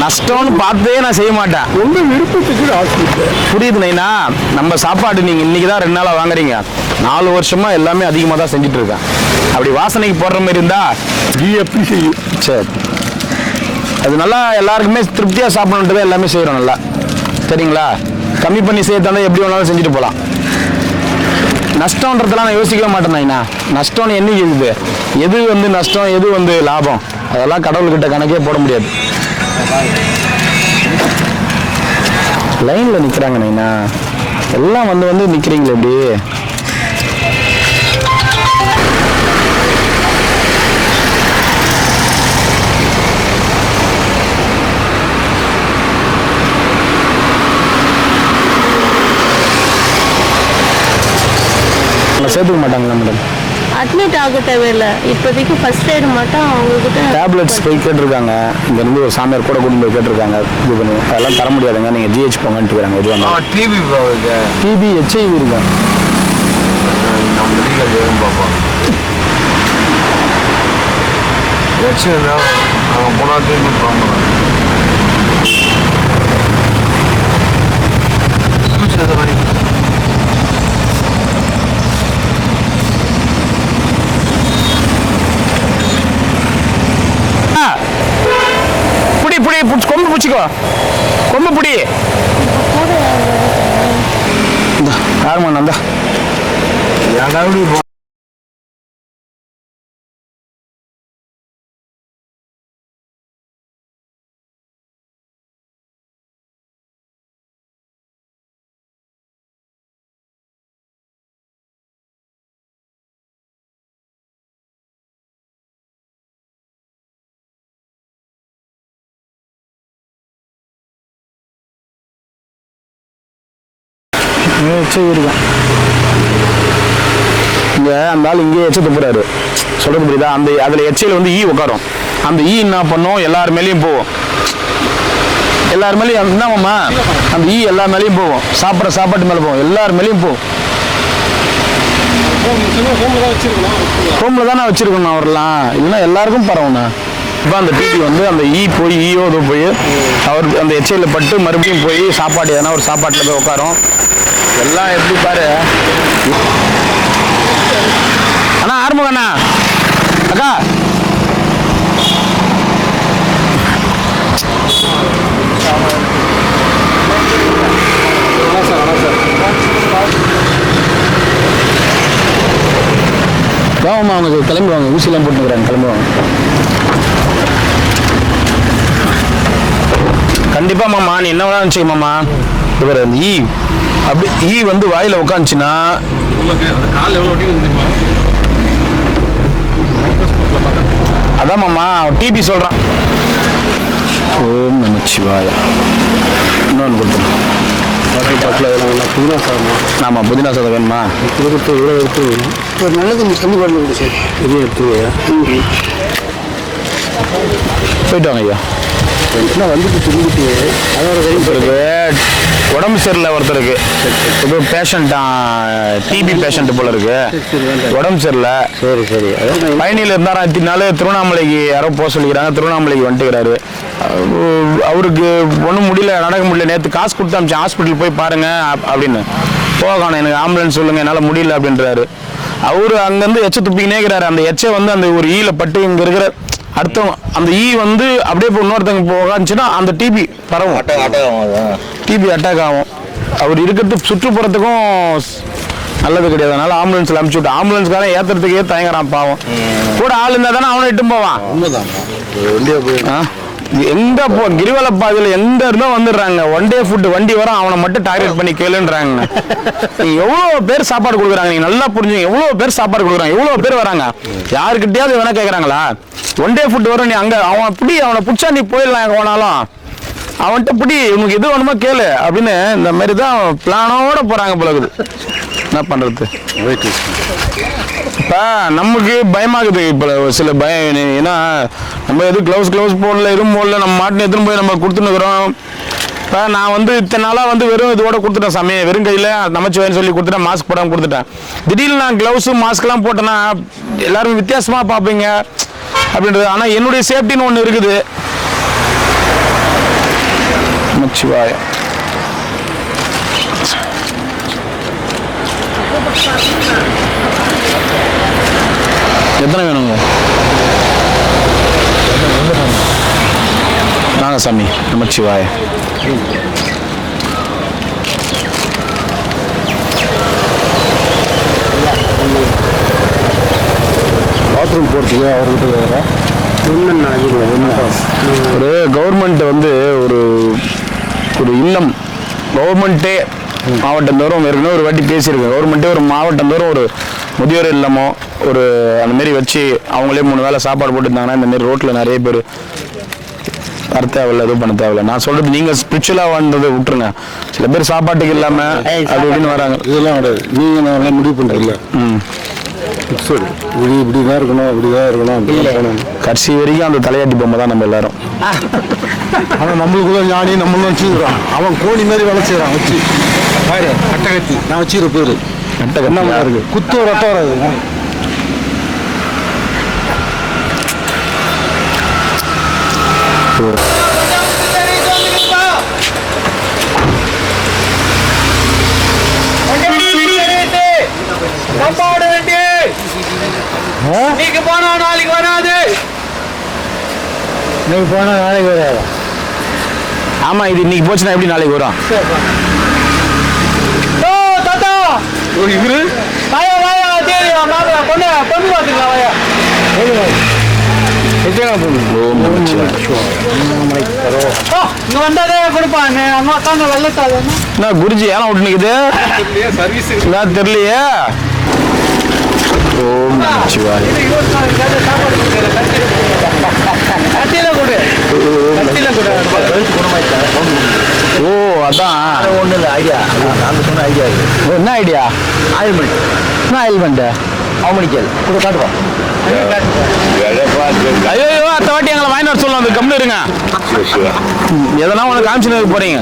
நஷ்டம்னு பார்த்தே நான் செய்ய மாட்டேன். உங்க விருப்பத்துக்கு ஹாஸ்பிட்டல். புரியுது நைனா, நம்ம சாப்பாடு நீங்கள் இன்றைக்கி தான் 2 நாளாக வாங்குறீங்க, 4 வருஷமா எல்லாமே அதிகமாக தான் செஞ்சுட்டு இருக்கேன். அப்படி வாசனைக்கு போடுற மாதிரி இருந்தா நீ எப்படி செய்யும்? சரி, அது நல்லா எல்லாருக்குமே திருப்தியாக சாப்பிடணுன்றது எல்லாமே செய்கிறோம் நல்லா. சரிங்களா? கம்மி பண்ணி செய்யறதா எப்படி வேணாலும் செஞ்சுட்டு போகலாம். நஷ்டன்றதெல்லாம் நான் யோசிக்கவே மாட்டேன் நைனா. நஷ்டம்னு என்ன இருக்குது, எது வந்து நஷ்டம் எது வந்து லாபம், அதெல்லாம் கடவுள்கிட்ட கணக்கே போட முடியாது. லைனில் நிற்கிறாங்க நைனா, எல்லாம் வந்து நிற்கிறீங்களே எப்படி? சேர்த்துக்க மாட்டாங்களா மேடம்? அட்மிட் ஆக தேவையில்லை, இப்போதைக்கு ஃபர்ஸ்ட் எய்டு மட்டும் அவங்கக்கிட்ட டேப்லெட்ஸ் போய் கேட்டிருக்காங்க. இங்கேருந்து ஒரு சாமியார் கூட கொண்டு போய் கேட்டிருக்காங்க. இது பண்ணி அதெல்லாம் தர முடியாதுங்க, நீங்கள் ஜிஹெச் போங்கன்ட்டு இருக்கிறாங்க. எதுவாங்க டிபி ஹெச்ஐவி இருக்கா? கொம்பு பிடிச்சிக்கோ, கொம்பு பிடி. யாருமா நந்தா? இருக்கும் இங்க அந்த ஆள் இங்கே எச்ச துப்புறாரு. சொல்றது புரியுதா? அந்த அதுல எச்சையில் வந்து ஈ உட்காரும். அந்த ஈ என்ன பண்ணும், எல்லார் மேலேயும் போகும். எல்லார் மேலேயும் என்னமாம்மா, அந்த ஈ எல்லா மேலேயும் போகும். சாப்பிட்ற சாப்பாட்டு மேலே போகும், எல்லார் மேலேயும் போகும். ஹோம்ல தானே வச்சிருக்கணும் அவரெல்லாம், இல்லைன்னா எல்லாருக்கும் பரவணும். இப்போ அந்த டிபி வந்து அந்த ஈ போய் ஈயோடு போய் அவருக்கு அந்த எச்சையில் பட்டு மறுபடியும் போய் சாப்பாடு எதனா ஒரு சாப்பாட்டில் போய் உட்காரும். எல்லாம் எப்படி பாரு. அண்ணா ஆறுமுகண்ணா, அக்கா வாங்கம்மா, அவங்க கிளம்புவாங்க, ஊசிலாம் போட்டுக்கிறாங்க, கிளம்புவாங்க. கண்டிப்பா மாமா, நீ என்ன வேணா நினச்சிக்க மாமா. இவர் அந்த ஈ அப்படி ஈ வந்து வாயில உட்காந்துச்சுன்னா அதான் மாமா டிபி சொல்றான். ஓம் நமச்சிவாய. இன்னொன்று கொடுத்துருவோம். புதினா சாதம். ஆமாம், புதினா சாதம் வேணுமா? ஒரு நல்லது சொல்லி பண்ண சரி, இது எடுத்து போயிட்டு வாங்க ஐயா. வந்துட்டு திரும்பிட்டு அதோட இருக்கு. உடம்பு சரியில்லை ஒருத்தருக்கு, இப்போ பேஷண்டா டிபி பேஷண்ட் போல இருக்கு, உடம்பு சரியில்லை. சரி சரி. பயணியில் இருந்தாரா இத்தனை நாள், திருவண்ணாமலைக்கு யாரோ போக சொல்லிக்கிறாங்க, திருவண்ணாமலைக்கு வந்துட்டுக்கிறாரு. அவருக்கு ஒன்றும் முடியல, நடக்க முடியல. நேற்று காசு கொடுத்து அமிச்சேன், ஹாஸ்பிட்டல் போய் பாருங்க அப்படின்னு. போகணும், எனக்கு ஆம்புலன்ஸ் சொல்லுங்க, என்னால் முடியல அப்படின்றாரு. அவரு அங்கேருந்து எச்சை துப்பிக்கினே இருக்கிறாரு. அந்த எச்சை வந்து அந்த ஒரு ஈல பட்டு இங்கே இருக்கிற அடுத்தவங்க அந்த ஈ வந்து அப்படியே இப்போ இன்னொருத்தங்க போகாச்சுன்னா அந்த டிபி பரவும், டிபி அட்டாக் ஆகும். அவர் இருக்கிறது சுற்றுப்புறத்துக்கும் நல்லது கிடையாது. அதனால ஆம்புலன்ஸ்ல அனுப்பிச்சு விட்டு, ஆம்புலன்ஸ்காரன் ஏத்துறதுக்கே தயங்குறான் பாவம். கூட ஆள் இருந்தா தானே அவனை இட்டும் போவான். எங்க போ கிரிவல பாதையில எந்த இருந்தோ வந்துடுறாங்க. ஒன் டே ஃபுட் வண்டி வரும், அவனை மட்டும் டார்கெட் பண்ணி கேளுன்றாங்க. எவ்வளவு பேர் சாப்பாடு கொடுக்குறாங்க, நீங்க நல்லா புரிஞ்சுங்க. எவ்வளவு பேர் சாப்பாடு கொடுக்குறாங்க, எவ்வளவு பேர் வராங்க. யாருக்கிட்டையாவது வேணா கேட்கறாங்களா? ஒன் டே ஃபுட் வரும், நீ அங்க அவன் பிடி, அவனை பிடிச்சா நீ போயிடலாம். எங்க போனாலும் அவன்கிட்ட பிடி, உனக்கு எது வேணுமோ கேளு அப்படின்னு இந்த மாதிரி தான் பிளானோட போறாங்க போல இருக்குது. என்ன பண்றது? இப்போ நமக்கு பயமாகுது. இப்போ சில பயம், ஏன்னா நம்ம எதுவும் க்ளவுஸ் போடல, எதுவும் போடல, நம்ம மாட்டின எடுத்துன்னு போய் நம்ம கொடுத்துன்னுக்குறோம். இப்போ நான் வந்து இத்தனை நாளாக வந்து வெறும் இதோட கொடுத்துட்டேன் சாமி, வெறும் கையில் நமச்சிவாயின்னு சொல்லி கொடுத்துட்டேன், மாஸ்க் போடாமல் கொடுத்துட்டேன். திடீர்னு நான் க்ளவுஸு மாஸ்க்லாம் போட்டேன்னா எல்லாரும் வித்தியாசமாக பார்ப்பீங்க. அப்படின்றது. ஆனால் என்னுடைய சேஃப்டின்னு ஒன்று இருக்குது. நமச்சிவாய. எத்தனை வேணுங்க? நாங்க சாமி. நமச்சிவாய. பாத்ரூம் போகிறதுக்கு அவர்கிட்ட வேறு ஒரு கவர்மெண்ட் வந்து ஒரு ஒரு இல்லம் கவர்மெண்ட்டே மாவட்டம் தோறும் ஏற்கனவே ஒரு வாட்டி பேசியிருக்கேன். கவர்மெண்ட்டே ஒரு மாவட்டம் தோறும் ஒரு முதியோர் இல்லமோ ஒரு அந்தமாரி வச்சு அவங்களே 3 வேளை சாப்பாடு போட்டுருந்தாங்கன்னா இந்தமாரி ரோட்டில் நிறைய பேர் வர தேவையில்ல, எதுவும் பண்ண தேவையில்ல. நான் சொல்றது நீங்கள் ஸ்பிரிச்சுவலாக வாழ்ந்ததை விட்டுருங்க. சில பேர் சாப்பாட்டுக்கு இல்லாமல் அது இப்படின்னு வராங்க. இதெல்லாம் கிடையாது. நீங்கள் நான் முடிவு பண்ணுறீங்களா? இப்படி தான் இருக்கணும், இப்படிதான் இருக்கணும். கடைசி வரைக்கும் அந்த தலையாட்டி பொம்மை தான் நம்ம எல்லாரும். ஆனால் நம்மளுக்குள்ள ஞானி நம்மளும் வச்சுக்கிறான். அவன் கோழி மாதிரி வளர்ச்சிக்கிறான் வச்சு பாரு. அட்டகத்தி நான் வச்சுக்கிற பேர் அட்டகத்தி இருக்கு. குத்து ரத்தம் வராது. இன்னைக்கு போனா நாளைக்கு வராது. இன்னைக்கு போனால் நாளைக்கு வராது. ஆமா, இது இன்னைக்கு போச்சுன்னா எப்படி நாளைக்கு வரும்? தாத்தா இவரு வாயா வாயா பொண்ணு பார்த்துக்கலாம் வாயா. இங்க வந்தாதே கொடுப்பான். அம்மா உட்காந்து வெள்ளத்தாது என்ன குருஜி ஏன் விட்டு நிக்குது? தெரியலையே. ஓம் நமச்சிவாய. ஓ அதான் ஒன்றும் இல்லை ஐடியா. நான் சொன்ன ஐடியா இருக்குது. என்ன ஐடியா? ஆயில்மெண்ட். என்ன ஆயில்மெண்ட்? அவமணிக்கல் கூட காட்டுவா. ஐயோ அத்த வாட்டி எங்களை வாங்கி வர சொல்லலாம். அந்த கம்மில் இருங்க. எதனா உனக்கு காமிச்சு போறீங்க.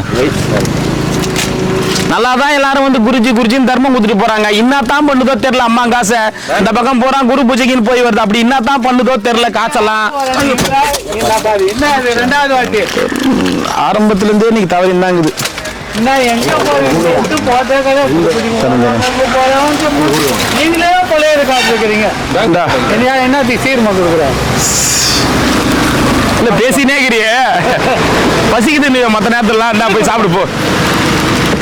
நல்லா தான் எல்லாரும் வந்து குருஜின்னு தர்மம் கொடுத்துட்டு போறாங்க. என்னத்தான் பண்ணுதோ தெரியல. அம்மா காசை இந்த பக்கம் போறான், குரு பூஜைக்குன்னு போய் வருது. அப்படி என்னத்தான் பண்ணுதோ தெரியல. காசெல்லாம் ரெண்டாவது வாட்டி ஆரம்பத்துல இருந்தே இன்னைக்கு தவறு இருந்தாங்குது. நீங்களே கொலையில காத்துக்கிறீங்க. என்ன சீர்மா கொடுக்குற இல்ல பேசினே இருக்கிறிய பசிக்குது. நீ மற்ற நேரத்துலாம் என்ன போய் சாப்பிடு போ.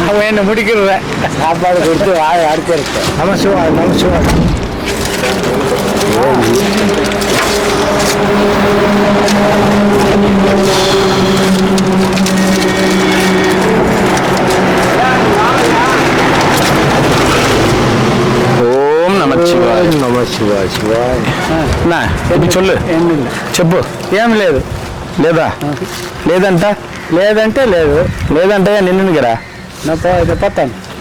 அவன் என்ன முடிக்கிறேன். சாப்பாடு கொடுத்து அடுத்த இருக்கு. நமசிவாய். ఓం నమఃశివాయ. నమఃశివాయ శివాయ. నా ఇది చొల్లు. చెప్పు. ఏం లేదు. లేదా? లేదంటే లేదంటే నిన్నురా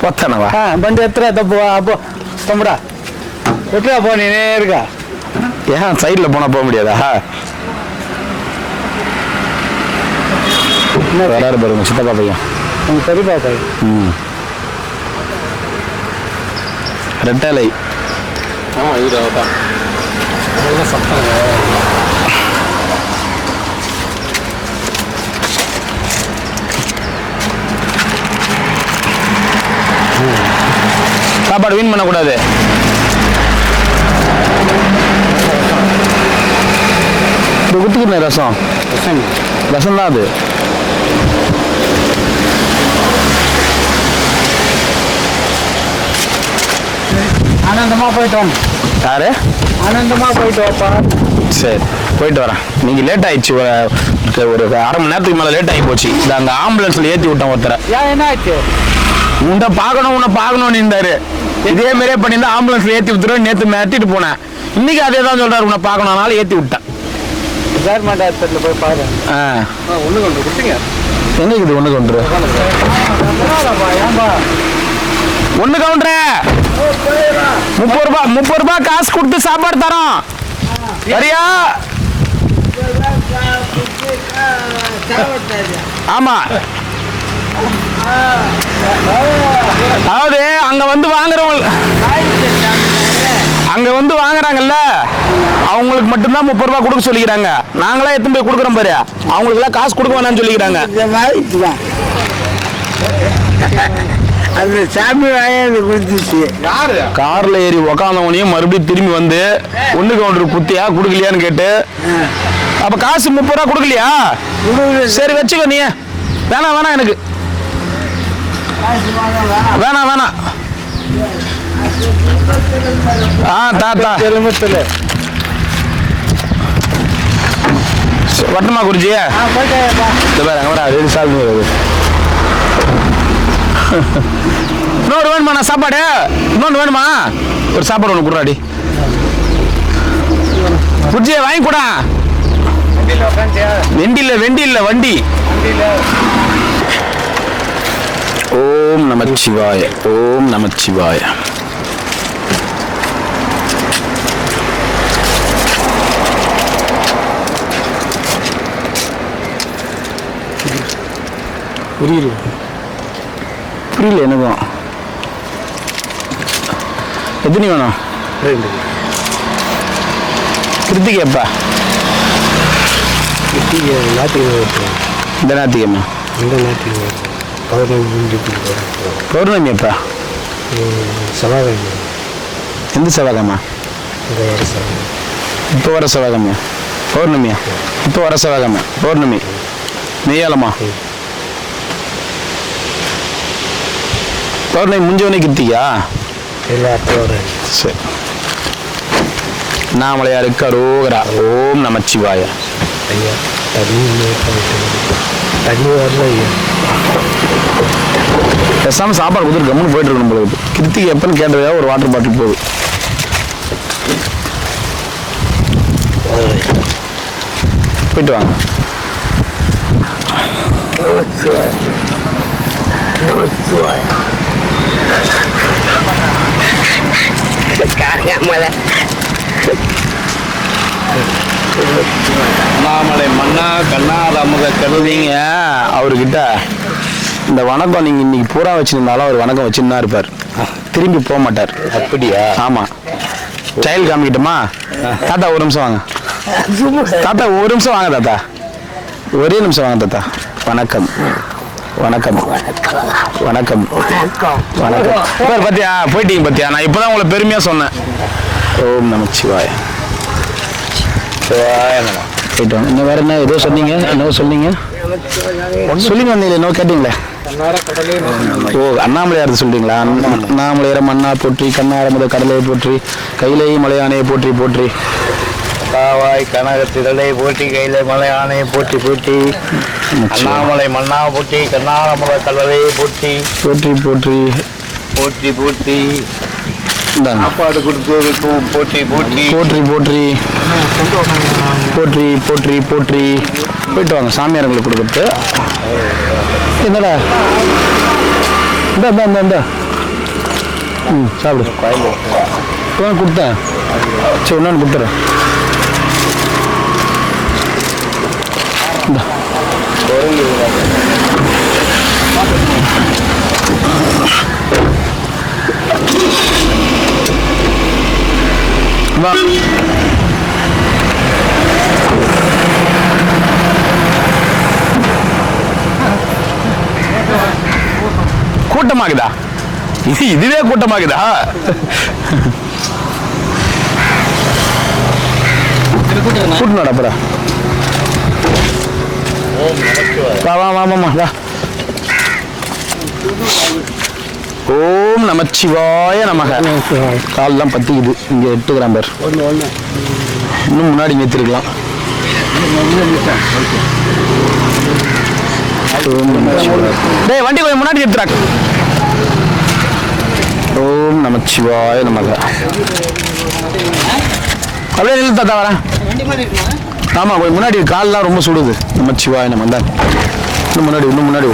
పోతానవా? బండి ఎత్తరా అబ్బో తమ్ముడా ఎట్లా పో నేరుగా. ஏன் சைடில் போனால் போக முடியாதா? வராரு பாருங்க சித்தப்பா பையன். உங்க பெரியப்பா பையன். ரெட்டலை. சாப்பாடு வீண் பண்ணக்கூடாது. குத்துக்குண்ணே ரசம் தான் அது. ஆனந்தமா போயிட்டு வாங்க. யாரு? ஆனந்தமா போயிட்டு வாப்பா. சரி போயிட்டு வரேன். நீங்கள் லேட் ஆயிடுச்சு. ஒரு அரை மணி நேரத்துக்கு மேலே லேட் ஆகி போச்சு. இந்த அங்கே ஆம்புலன்ஸில் ஏற்றி விட்டேன் ஒருத்தரை. ஏன் என்ன ஆச்சு? உன்னை பார்க்கணும்னு இருந்தாரு. இதே மாதிரியே பண்ணியிருந்தா ஆம்புலன்ஸில் ஏற்றி விட்டுருவேன். நேற்று மாற்றிட்டு போனேன். இன்னைக்கு அதே தான் சொல்கிறார். உன்னை பார்க்கணும்னால ஏற்றி விட்டேன். கவர்மெண்ட் ஹாஸ்பிட்டலில் போய் பாரு. ஒன்று கொண்டு கொடுத்தீங்க. என்னைக்கு இது ஒன்று கவுண்டரு? ஏன்பா ஒன்று கவுண்டரு 30 ரூபாய் காசு கொடுத்து சாப்பாடு தரோம். சரியா? ஆமா. அதாவது அங்க வந்து வாங்குறவங்க அங்க வந்து வாங்குறாங்கல்ல அவங்களுக்கு மட்டும்தான் 30 ரூபா கொடுக்க சொல்லிக்கிறாங்க. நாங்களா எத்தனை போய் கொடுக்குறோம் பாரு, அவங்களுக்கு எல்லாம் காசு கொடுக்க வேணாம்னு சொல்லிக்கிறாங்க. அது சாமி வாங்கி கொடுத்துச்சு. கார்ல ஏறி உக்காந்தவனையும் மறுபடியும் திரும்பி வந்து ஒண்ணுக்கு ஒன்று குத்தியா கொடுக்கலையான்னு கேட்டு, அப்ப காசு 30 ரூபா கொடுக்கலையா? சரி வச்சுக்கோ, நீ வேணாம் வேணாம் எனக்கு வேணாம் வேணாம். தாத்தா வட்டமா குறிச்சி இன்னொரு வேணுமா? நான் சாப்பாடு இன்னொன்று வேணுமா? ஒரு சாப்பாடு ஒன்று குடுறாடி குடிச்சிய வாங்கி கூட. வெண்டி இல்ல வண்டி. ஓம் நமச்சிவாய, ஓம் நமச்சிவாய. புரியல எனக்கும். எத்தனை வேணும்? 2. கிருத்திகைப்பா இந்த ஞாயிற்றுக்கிழமை பௌர்ணமி எப்பா? செவ்வாய்க்கிழமை. எந்த செவ்வாய்க்கிழமை? இப்போ வர செவ்வாய்க்கிழமையா? பௌர்ணமியா? இப்போ வர செவ்வாய்க்கிழமை பௌர்ணமி. நெய்யாலமா பௌர்ணமி முடிஞ்சவனே கிருத்திகா? சரி. நாமளையாருக்கு அரோகரா. ஓம் நமச்சிவாய. ஐயா தண்ணி வரல ஐயா. பேசாம சாப்பாடு கொடுத்துட்டு கம்முன்னு போயிட்டு இருக்கணும் போல. கிருத்திகை எப்பன்னு கேட்டதா ஒரு வாட்டர் பாட்டில் போகுது. போயிட்டு வாங்க. அண்ணாமலை மன்னா கண்ணால் அமுத கருதிங்க. அவர்கிட்ட இந்த வணக்கம் நீங்க இன்னைக்கு பூரா வச்சிருந்தாலும் அவர் வணக்கம் வச்சுன்னு தான் இருப்பார், திரும்பி போக மாட்டார். அப்படியா? ஆமா. ஸ்டைல் காமிக்கிட்டோமா? தாத்தா ஒரு நிமிஷம் வாங்க. தாத்தா ஒரு நிமிஷம் வாங்க தாத்தா, ஒரே நிமிஷம் வாங்க தாத்தா. வணக்கம் வணக்கம் வணக்கம் வணக்கம். பாத்தியா போயிட்டீங்க பாத்தியா? நான் இப்பதான் உங்களை பெருமையா சொன்னேன். ஓம் நமச்சிவாய. போயிட்டு வாங்க. இன்னும் வேற என்ன ஏதோ சொன்னீங்க? என்ன சொன்னீங்க? சொல்லிங்க வந்தீங்களே, என்ன கேட்டீங்களே? ஓ அண்ணாமலையார் சொல்றீங்களா? அண்ணாமலையார மண்ணா போற்றி, கண்ணாரமுத கடலை போற்றி, கைலை மலையானையை போற்றி போற்றி, காவாய் கனகத்திரளை போற்றி, கையில மலையானை போற்றி போற்றி, அண்ணாமலை மன்னா போற்றி, கண்ணாரமுத கடலை போற்றி போற்றி போற்றி போற்றி போற்றி, இந்தாங்க. சாப்பாடு கொடுத்ததுக்கும் போற்றி போற்றி போற்றி போற்றி போற்றி போற்றி போற்றி. போயிட்டு வாங்க சாமியார்களுக்கு கொடுக்குறது. என்னடா இந்த சாப்பிடு. கொடுத்தேன். சரி ஒன்று கொடுத்துறேன். வா. கூட்டமாகுதா? இதுவே கூட்டமாகுதா? கூட்டணோட அப்புறம் வா வா வாமாம்மா வா. ஓம் நமச்சிவாய நமக. கால்லாம் பத்திக்குது. இங்க 8 கிராம் பேர். இன்னும் முன்னாடி நிறுத்திருக்கலாம். டேய் வண்டி கொஞ்சம் முன்னாடி நிறுத்துறாங்க. ஓம் நமச்சிவாய நமக. அப்படியே நில்லு தாத்தா வரேன். ஆமா கொஞ்சம் முன்னாடி கால்லாம் ரொம்ப சுடுது. நமச்சிவாய நம்ம தான். இன்னும் முன்னாடி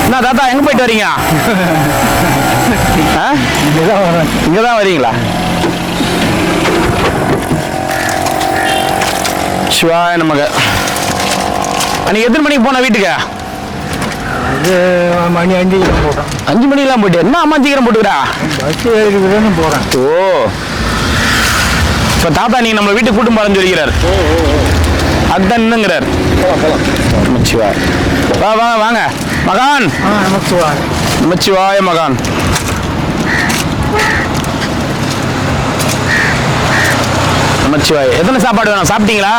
என்ன தாத்தா எங்க போயிட்டு வரீங்க? இங்கதான் வரீங்களா? சிவாய நமக. அன்னைக்கு எத்தனை மணிக்கு போன வீட்டுக்கு? மணி 5 போட்டேன். 5 மணிக்கெல்லாம் போயிட்டு என்ன அம்மா சீக்கிரம் போட்டுக்கிறா? பஸ் ஏறிக்கிறேன்னு போகிறேன். ஓ, இப்போ தாத்தா நீங்கள் நம்ம வீட்டுக்கு கூட்டும் போகிறேன்னு சொல்லிக்கிறார். அதுதான் என்னங்கிறார். நமச்சிவாய். வாங்க வாங்க மகான். நமச்சிவாய். நமச்சிவாய மகான். நமச்சிவாய். எத்தனை சாப்பாடு வேணும்? சாப்பிட்டீங்களா?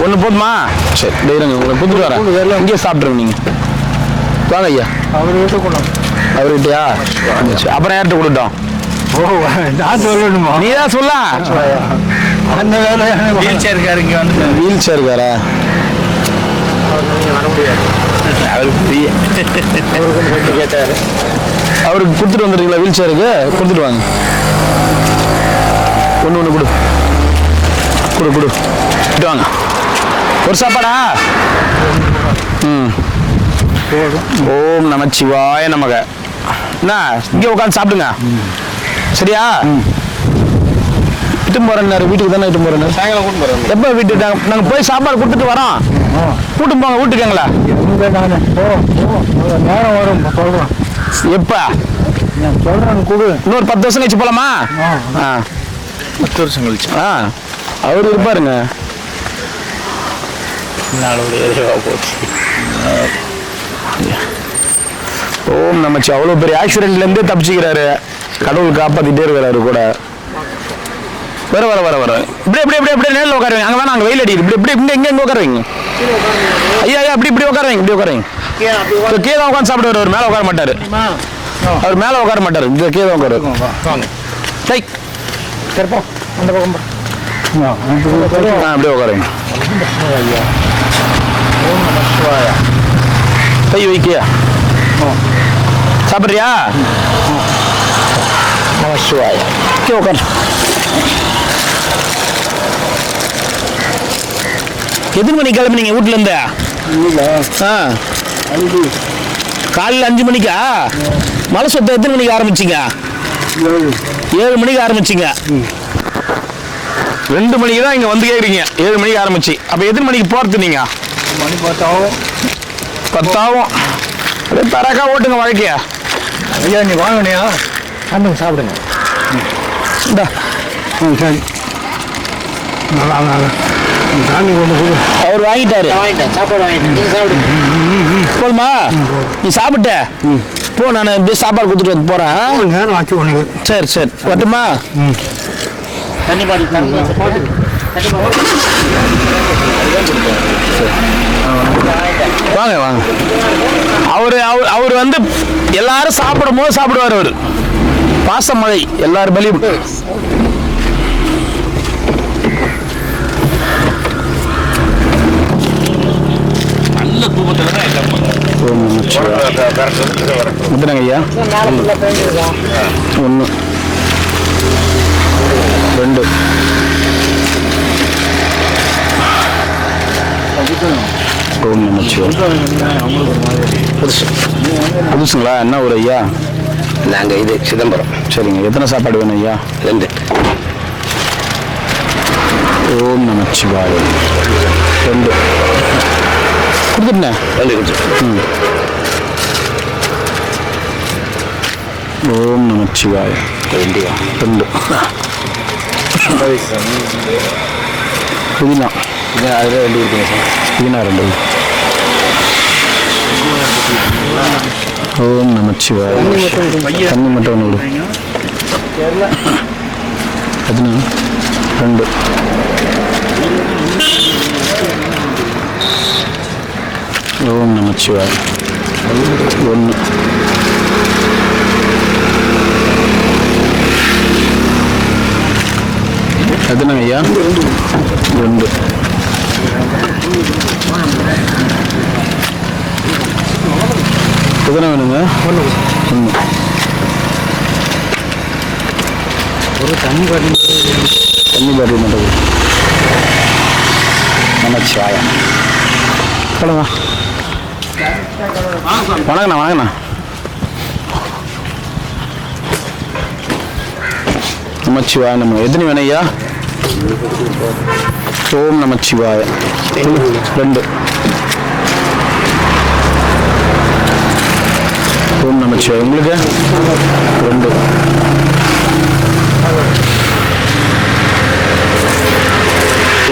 ஒன்று போதுமா? சரி, தைரியங்க, உங்களை கூப்பிட்டு வரேன். இங்கேயே சாப்பிட்ருங்க நீங்கள். வாங்க ஐயா. அவர் வீட்டு கொண்டு அவர்கிட்டயா? அப்புறம் யார்கிட்ட கொடுத்தோம்? ஓ, நான் சொல்லணுமா? நீ தான் சொல்ல. அந்த வேலை வீல் சேர் இருக்காரு இங்கே வந்து. வீல் சேர் இருக்காரா? வர முடியாது. அவருக்கு கேட்டாரு. அவருக்கு கொடுத்துட்டு வந்துடுறீங்களா? வீல் சேருக்கு கொடுத்துட்டு வாங்க. ஒன்று கொடு கொடு கொடு வாங்க. ஒரு சாப்பாடா? ம். ஓம் நமச்சிவாய நமக. என்ன இங்கே உட்காந்து சாப்பிடுங்க. சரியா? இட்டு போறேன். வீட்டுக்கு தானே இட்டு போறேன். சாயங்காலம் கூட்டு போகிறோம். எப்போ வீட்டுக்கு நாங்கள் போய் சாப்பாடு கொடுத்துட்டு வரோம். கூட்டு போங்க வீட்டுக்குங்களா? நேரம் வரும் சொல்கிறேன். எப்போ சொல்கிறேன் கொடு. இன்னொரு 10 வருஷம் கழிச்சு போலாமா? ஆ 10 வருஷம் கழிச்சு. அவர் இருப்பாருங்க. போச்சு. ஓம் நமச்சி. அவ்வளோ பெரிய ஆக்சிடென்ட்லேருந்தே தப்பிச்சுக்கிறாரு. கடவுள் காப்பாற்றிட்டே இருக்கிறாரு கூட. வர வர வர வர இப்படி இப்படி இப்படி இப்படி நேரில் உட்காருவீங்க. அங்கே வேணா, அங்கே வெயில் அடிக்குது. இப்படி இப்படி இங்கே இங்கே உட்காருவீங்க. ஐயா ஐயா இப்படி இப்படி உட்காருவீங்க. இப்படி உட்காருவீங்க. கீழே உட்காந்து சாப்பிடுவார். அவர் மேலே உட்கார மாட்டார். அவர் மேலே உட்கார மாட்டார். இந்த கீழே உட்காரு. டேய் சரிப்பா, அந்த பக்கம் அப்படியே உட்காருங்க. கை வைக்கியா? சாப்பிட்றியா? நமச்சிவாய. கே உட்காரு. எத்தனை மணிக்கு கிளம்புனீங்க வீட்டுல இருந்து? காலையில் 5 மணிக்கா? மலை சுத்தம் எத்தனை மணிக்கு ஆரம்பிச்சிங்க? 7 மணிக்கு ஆரம்பிச்சிங்க. 2 மணிக்கு தான் இங்கே வந்து கேட்குறீங்க. 7 மணிக்கு ஆரம்பிச்சு. அப்போ எத்தனை மணிக்கு போகிறது நீங்கள்? மணி 10 ஆகும். 10 ஆகும். அப்படியே தரக்கா ஓட்டுங்க வாழ்க்கையா. ஐயா நீ வாங்கினியா? அந்த சாப்பிடுங்க. இந்தா. சரி. நல்லா சாமி கொண்டு கொடு. அவர் வாங்கிட்டாரு. சாப்பாடு வாங்கிட்டேன். சாப்பிடுங்க. போதுமா? நீ சாப்பிட்ட போ. நான் இப்படியே சாப்பாடு கொடுத்துட்டு வந்து போகிறேன். நேரம் ஆச்சு உனக்கு. சரி சரி வரட்டுமா? தண்ணி பாட்டில் வாங்க வாங்க. அவர் வந்து எல்லாரும் சாப்பிடும் போது சாப்பிடுவார். அவர் பாசமழை எல்லாரும் பலியும். நல்ல தூக்கத்தில் தான் எல்லாம் முத்துனங்க ஐயா. 1 2 ஓம் நமச்சிவாய. புதுசுங்களா? என்ன ஊர் ஐயா? நாங்கள் இது சிதம்பரம். சரிங்க. எத்தனை சாப்பாடு வேணும் ஐயா? 2. ஓம் நமச்சிவாய. 2 கொடுத்துட்டேன். 2 கொடுத்து. ஓம் நமச்சிவாய. 2 புதினா. அதில் 2 இருக்குங்க சார். புதினா 2. ஓம் நமச்சிவாய. தண்ணி மட்டும் 1 கொடு. 2 ஓம் நமச்சிவாய. 1 எத்தனைங்க ஐயா? 2 எத்தனை வேணுங்க? 1 ஒரு தண்ணி பாட்டில் மட்டும். நமச்சிவாய. சொல்லுங்க. வணக்கண்ணா வாங்கண்ணா. நமச்சிவாய. நம்ம எத்தனை வேணும் ஐயா? ஓம் நமச்சிவாய. 2 ஓம் நமச்சிவாய. உங்களுக்கு 2.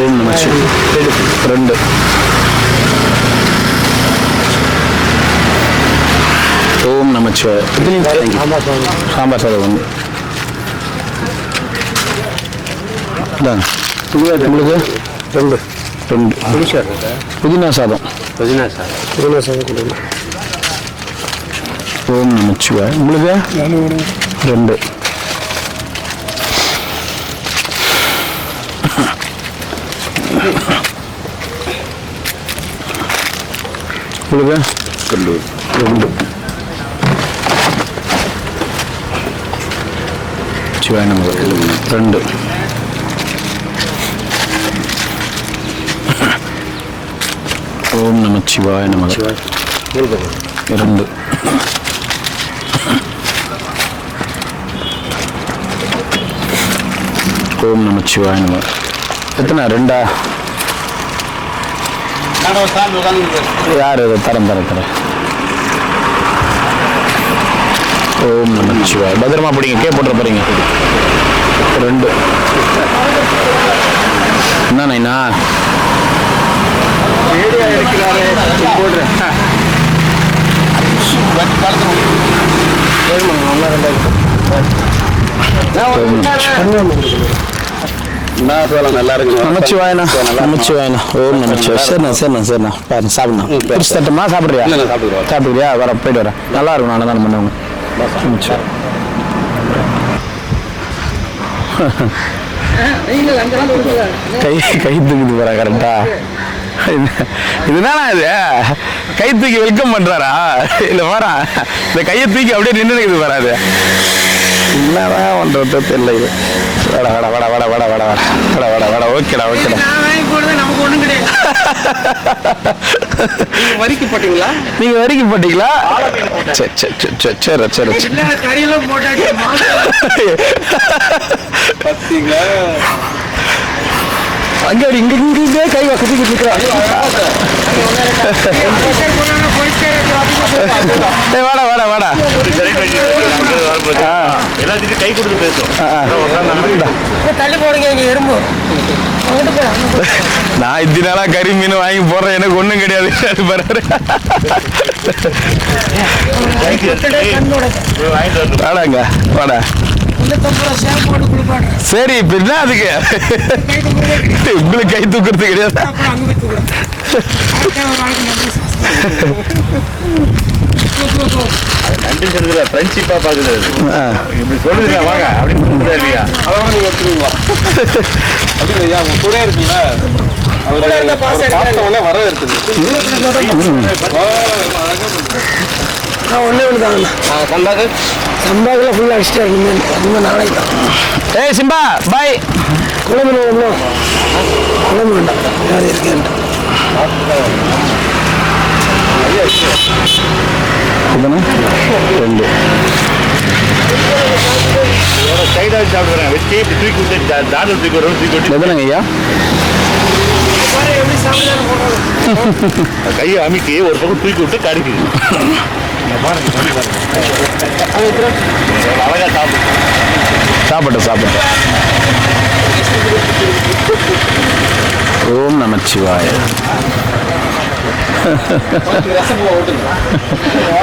ஓம் நமச்சிவாய. 2. ஓம் நமச்சிவாய. சாம்பார் சாதம் 1. உங்களுக்கு 2. புதினா சாதம். ஓம் நமச்சிவாய. உங்களுக்கு 2. உங்களுக்கு 2. சிவாய நமக்கு 2. ஓம் நமச்சிவாய நமக்கு 2. ஓம் நமச்சிவாய நமக்கு எத்தனை 2? யார் தரம். ஓம் நமச்சிவாய. பத்திரமா பிடிங்க, கே போட்டுற போறீங்க. 2. என்னண்ணா நல்லா இருக்கு. நமச்சிவாயண்ணா. நமச்சிவாயண்ணா. ஓம் நமச்சிவாய. சரிண்ணா பாருங்க, சாப்பிடணும். பிரிச்சு தட்டமா சாப்பிட்றியா? சாப்பிடுறியா? வர போயிட்டு வரேன். நல்லா இருக்கும். நான் தான் பண்ணுவேன். கை தூக்கிட்டு போறா கரெக்டா? இதுதானா இது? கை தூக்கி வெல்கம் பண்றாரா? இல்ல வரா இந்த கையை தூக்கி அப்படியே நின்று வராது. என்னதான் பண்றது தெரியல. இது வட ஓகேடா. நீங்க வரிக்கு போட்டீங்களா? சரி அங்க இங்க கை குத்திக்கிட்டு இருக்கிறான். வாடா எல்லாத்துக்கும் கை கொடுத்து பேசும். நான் இதனால கறி மீன் வாங்கி போடுறேன், எனக்கு ஒண்ணும் கிடையாது. வாடாங்க வாடா. சரி இப்ப என்ன அதுக்கு உங்களுக்கு கை தூக்குறது கிடையாது. நன்றி சொல்லுங்க, ஃப்ரெண்ட்ஷிப்பா பாக்குறது. இப்படி சொல்லுங்க வாங்க அப்படின்னு இல்லையா? அதான் நீங்க எடுத்துருவீங்களா? அப்படி இல்லையா? உங்க கூட இருக்குல்ல, அவர் பார்த்தவொடனே வர இருக்குது. ஒன்னே ஒன்று தாங்கண்ணா. சம்பாதில் ஃபுல்லாக அடிச்சுட்டு இன்னும் நாளைக்கு தான். ஏய் சிம்பா பாய். குழம்பு வேண்டாம், யார் இருக்கேன். 2. சைடாக சாப்பிடுறேன். வெட்டி தூக்கி விட்டு தாடல் தூக்கி விட்டு எதுனங்க ஐயா? கையை அமுக்கி ஒரு பக்கம் தூக்கி விட்டு கடிக்குது. அழகா சாப்பிட்டு. ஓம் நமச்சிவாய.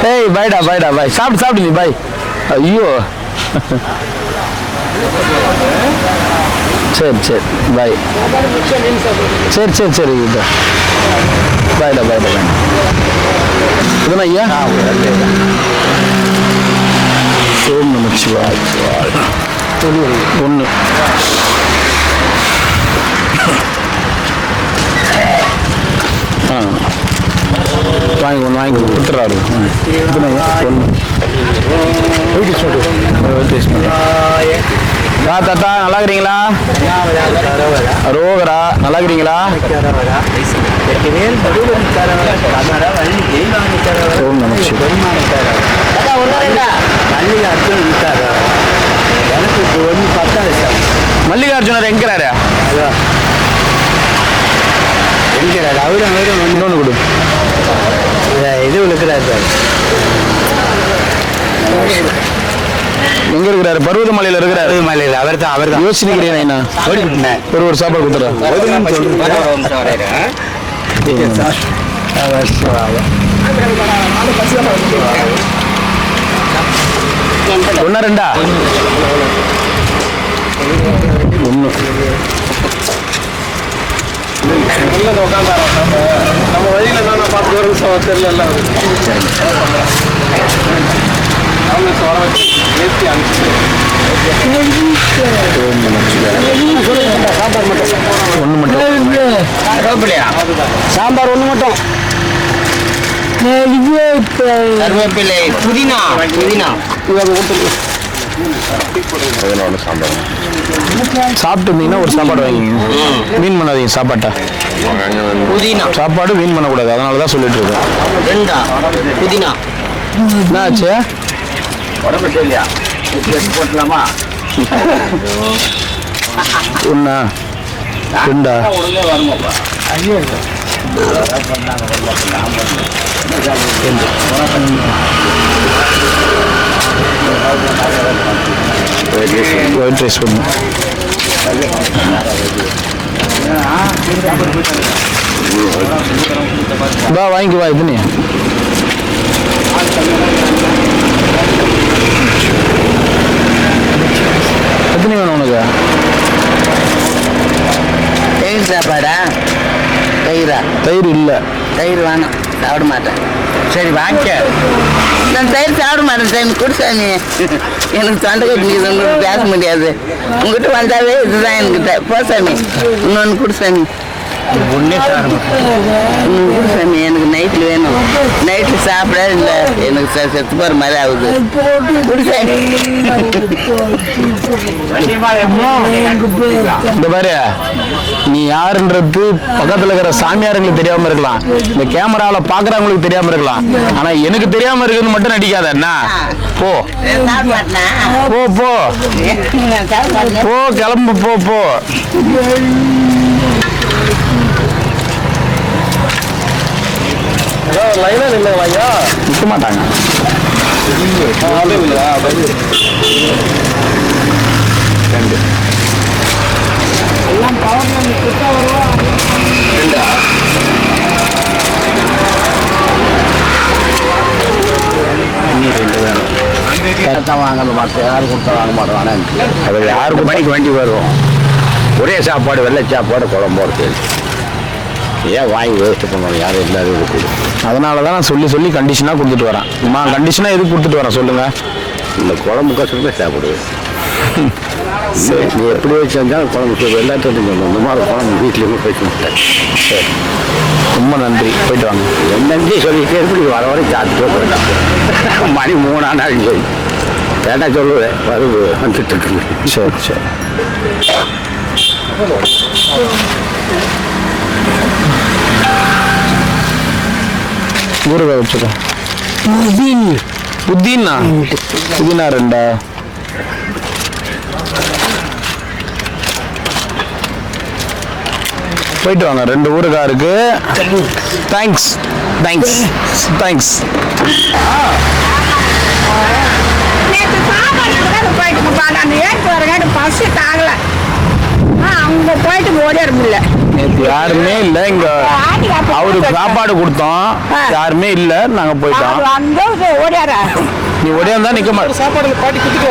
ஏய் பாய்டா பாய். சாப்பிடு நீ பாய். ஐயோ சரி பாய். சரி இது பாய்டா. இதுனா ஐயா? ஓம் நமச்சிவாய. 1. வாங்கி கொடுத்துறாரு. 1. தாத்தா நல்லா இருக்கிறீங்களா? ரோகரா நல்லா இருக்கிறீங்களா? ஓம் நமச்சிவாய. மல்லிகார்ஜுனர் எங்கிறாரு? அவரும் இன்னொன்று கொடு. இது விழுக்கிறார் சார். எங்க இருக்கிறாரு? பருவதமலையில இருக்கிறாரு. மலையில் அவர் தான் யோசிக்கிறேன் ஒரு சாப்பாடு கொடுத்துறேன். ஒன்னா ரெண்டா? ஒண்ணு. நம்ம வழியில நான் பார்த்து வரும் தெரியல ஒண்ணு மட்டும். சாம்பார் ஒன்று மட்டும். கருவேப்பிலை புதினா சாப்பிட்டு இருந்தீங்கன்னா ஒரு சாப்பாடு வாங்கிங்க. வீண் பண்ணாதீங்க சாப்பாட்டை. புதினா சாப்பாடு வீண் பண்ணக்கூடாது. அதனால தான் சொல்லிட்டு இருக்கேன். ரெண்டா புதினா என்ன ஆச்சு? உடம்பு சரியா போட்டலாமா? ஒண்ணா ரெண்டா? ஒழுங்கே வருமாப்பா. ஒயிட் ரைஸ் ஒன்று. வாங்கிக்கு வா. இதுன்னு எத்தனை வேணும் உனக்கு? தயிர் சாப்பாடா? தயிர் இல்லை. தயிர் வேணும், சாப்பிட மாட்டேன். சரி வாங்க. நான் தயிர் சாப்பிட மாட்டேன் சாமி. குடிசாமி, எனக்கு தொண்டை கட்டிக்குது, உங்களுக்கு பேச முடியாது. உங்ககிட்ட வந்தாவே இதுதான் என்கிட்ட. போ சாமி, இன்னொன்று குடிசாமி. குடிசாமி, எனக்கு நைட்டில் வேணும். நைட்டில் சாப்பிட இல்லை, எனக்கு செத்து போகிற மாதிரி ஆகுது. குடிசாமி. இந்த பாரு, நீ யாருன்றது பக்கத்துல இருக்கிற சாமியாருங்களுக்கு தெரியாம இருக்கலாம், இந்த கேமரால பாக்குறவங்களுக்கு தெரியாம இருக்கலாம். ஆனா எனக்கு தெரியாம இருக்குன்னு மட்டும் நடிக்காத. என்ன போ போ போ போ, கிளம்பு போ போ. நிற்க மாட்டாங்க. ரெண்டு யாரும் கொடுத்தா வாங்க மாட்டோம். அது யாருக்கு மணிக்கு வண்டி வரும். ஒரே சாப்பாடு, வெள்ளை சாப்பாடு, குழம்பு போடுறது. ஏன் வாங்கி வேஸ்ட் பண்ணுவாங்க? யாரும் இல்லாத இருக்குது. அதனால தான் நான் சொல்லி சொல்லி கண்டிஷனாக கொடுத்துட்டு வரேன். கண்டிஷனாக எதுக்கு கொடுத்துட்டு வரேன் சொல்லுங்க? இந்த குழம்பு கஷ்டமே சாப்பிடுவேன். சரி, நீ எப்படி வச்சு செஞ்சாலும் குழம்பு எல்லாத்தையும் சொல்லணும். இந்த மாதிரி குழம்பு வீட்லேயுமே பேச மாட்டேன். சரி, ரொம்ப நன்றி. போயிட்டு வாங்க. என்னஞ்சே சொல்லிட்டே எப்படி வர வரை சாப்பிட்டு போயிட்டான். மணி 3 ஆனாலும் சரி வேண்டாம் சொல்லுவேன். வருது வந்துட்டு இருக்கு. சரி சரி. ஊறுகாய் வச்சுக்கோ. புதினா புதினா ரெண்டா? போயிட்டு வாங்க. 2 ஊறுகாய் இருக்கு. Thanks thanks thanks. நேற்று சாப்பாடு போயிட்டு போட்டாங்க. அந்த ஏற்று வரகாட்டு பசி தாங்கல. அவங்க போயிட்டு ஓடிட முடியல. நேற்று யாருமே இல்லை இங்க. அவருக்கு சாப்பாடு கொடுத்தோம், யாருமே இல்லை, நாங்க போயிட்டோம். அந்த ஓடியார நீ ஓடியாந்தா நிக்க மாட்டேன். சாப்பாடு பாட்டி கொடுத்துட்டு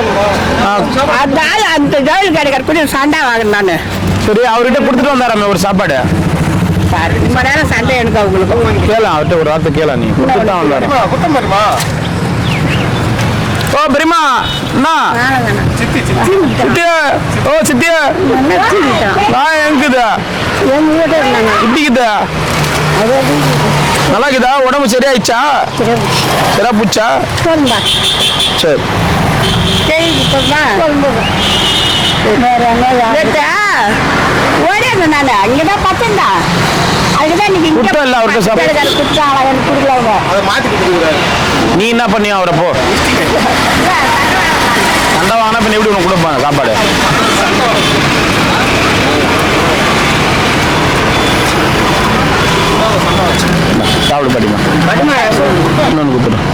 அதனால அந்த ஜவுளி கடைக்கார சண்டை வாங்கினேன் நான். சரி, அவர்கிட்ட கொடுத்துட்டு வந்தாராமே ஒரு சாப்பாடு. ரொம்ப நேரம் சண்டை எனக்கு அவங்களுக்கு. கேள, அவர்கிட்ட ஒரு வார்த்தை கேள. நீ கொடுத்துட்டு தான் வந்தாரு. ஓ பெரியமா, என்ன சித்தியா? ஓ சித்தியா, நான் எங்குதா இப்படிக்குதா? நல்லா இருக்குதா? உடம்பு சரியாயிடுச்சா? சரியா பூச்சா? சரி. ஓடியாங்க நான் அங்கதான் பார்த்தேன்டா. அதுதான் குற்றம் இல்லை அவர்கிட்ட சாப்பாடு. நீ என்ன பண்ணியா அவரை? போ சண்டை வாங்கினா பின்ன எப்படி உனக்கு கொடுப்பாங்க சாப்பாடு? சாப்பிடு பாட்டிமா. இன்னொன்று கொடுத்துடும்.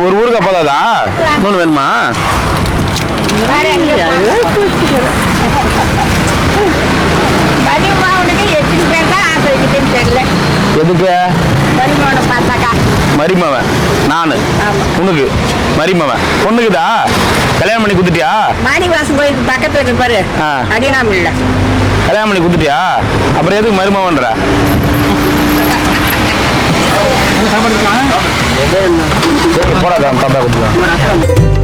ஒரு ஊருக்கு அப்பதாதா இன்னொன்று வேணுமா? வேற எங்க மருமகனுக்கு எத்தனை பேர் தான் ஆசைக்குதுன்னு தெரியல. எதுக்கு? மருமகனை பார்த்தாக்கா மரிமவன் நானு ஆமா. உனக்கு மரிமவன் பொண்ணுக்குதா? கல்யாணம் பண்ணி குடுத்துட்டியா? மாணிவாசம் கோயிலுக்கு பக்கத்துல இருக்கு பாரு, ஆ. அடினாம இல்ல. கல்யாணம் பண்ணி குடுத்துட்டியா? அப்புறம் எதுக்கு மருமவன்ற? சாப்பாடு போடாதான் தாத்தா கொடுத்துருவான்.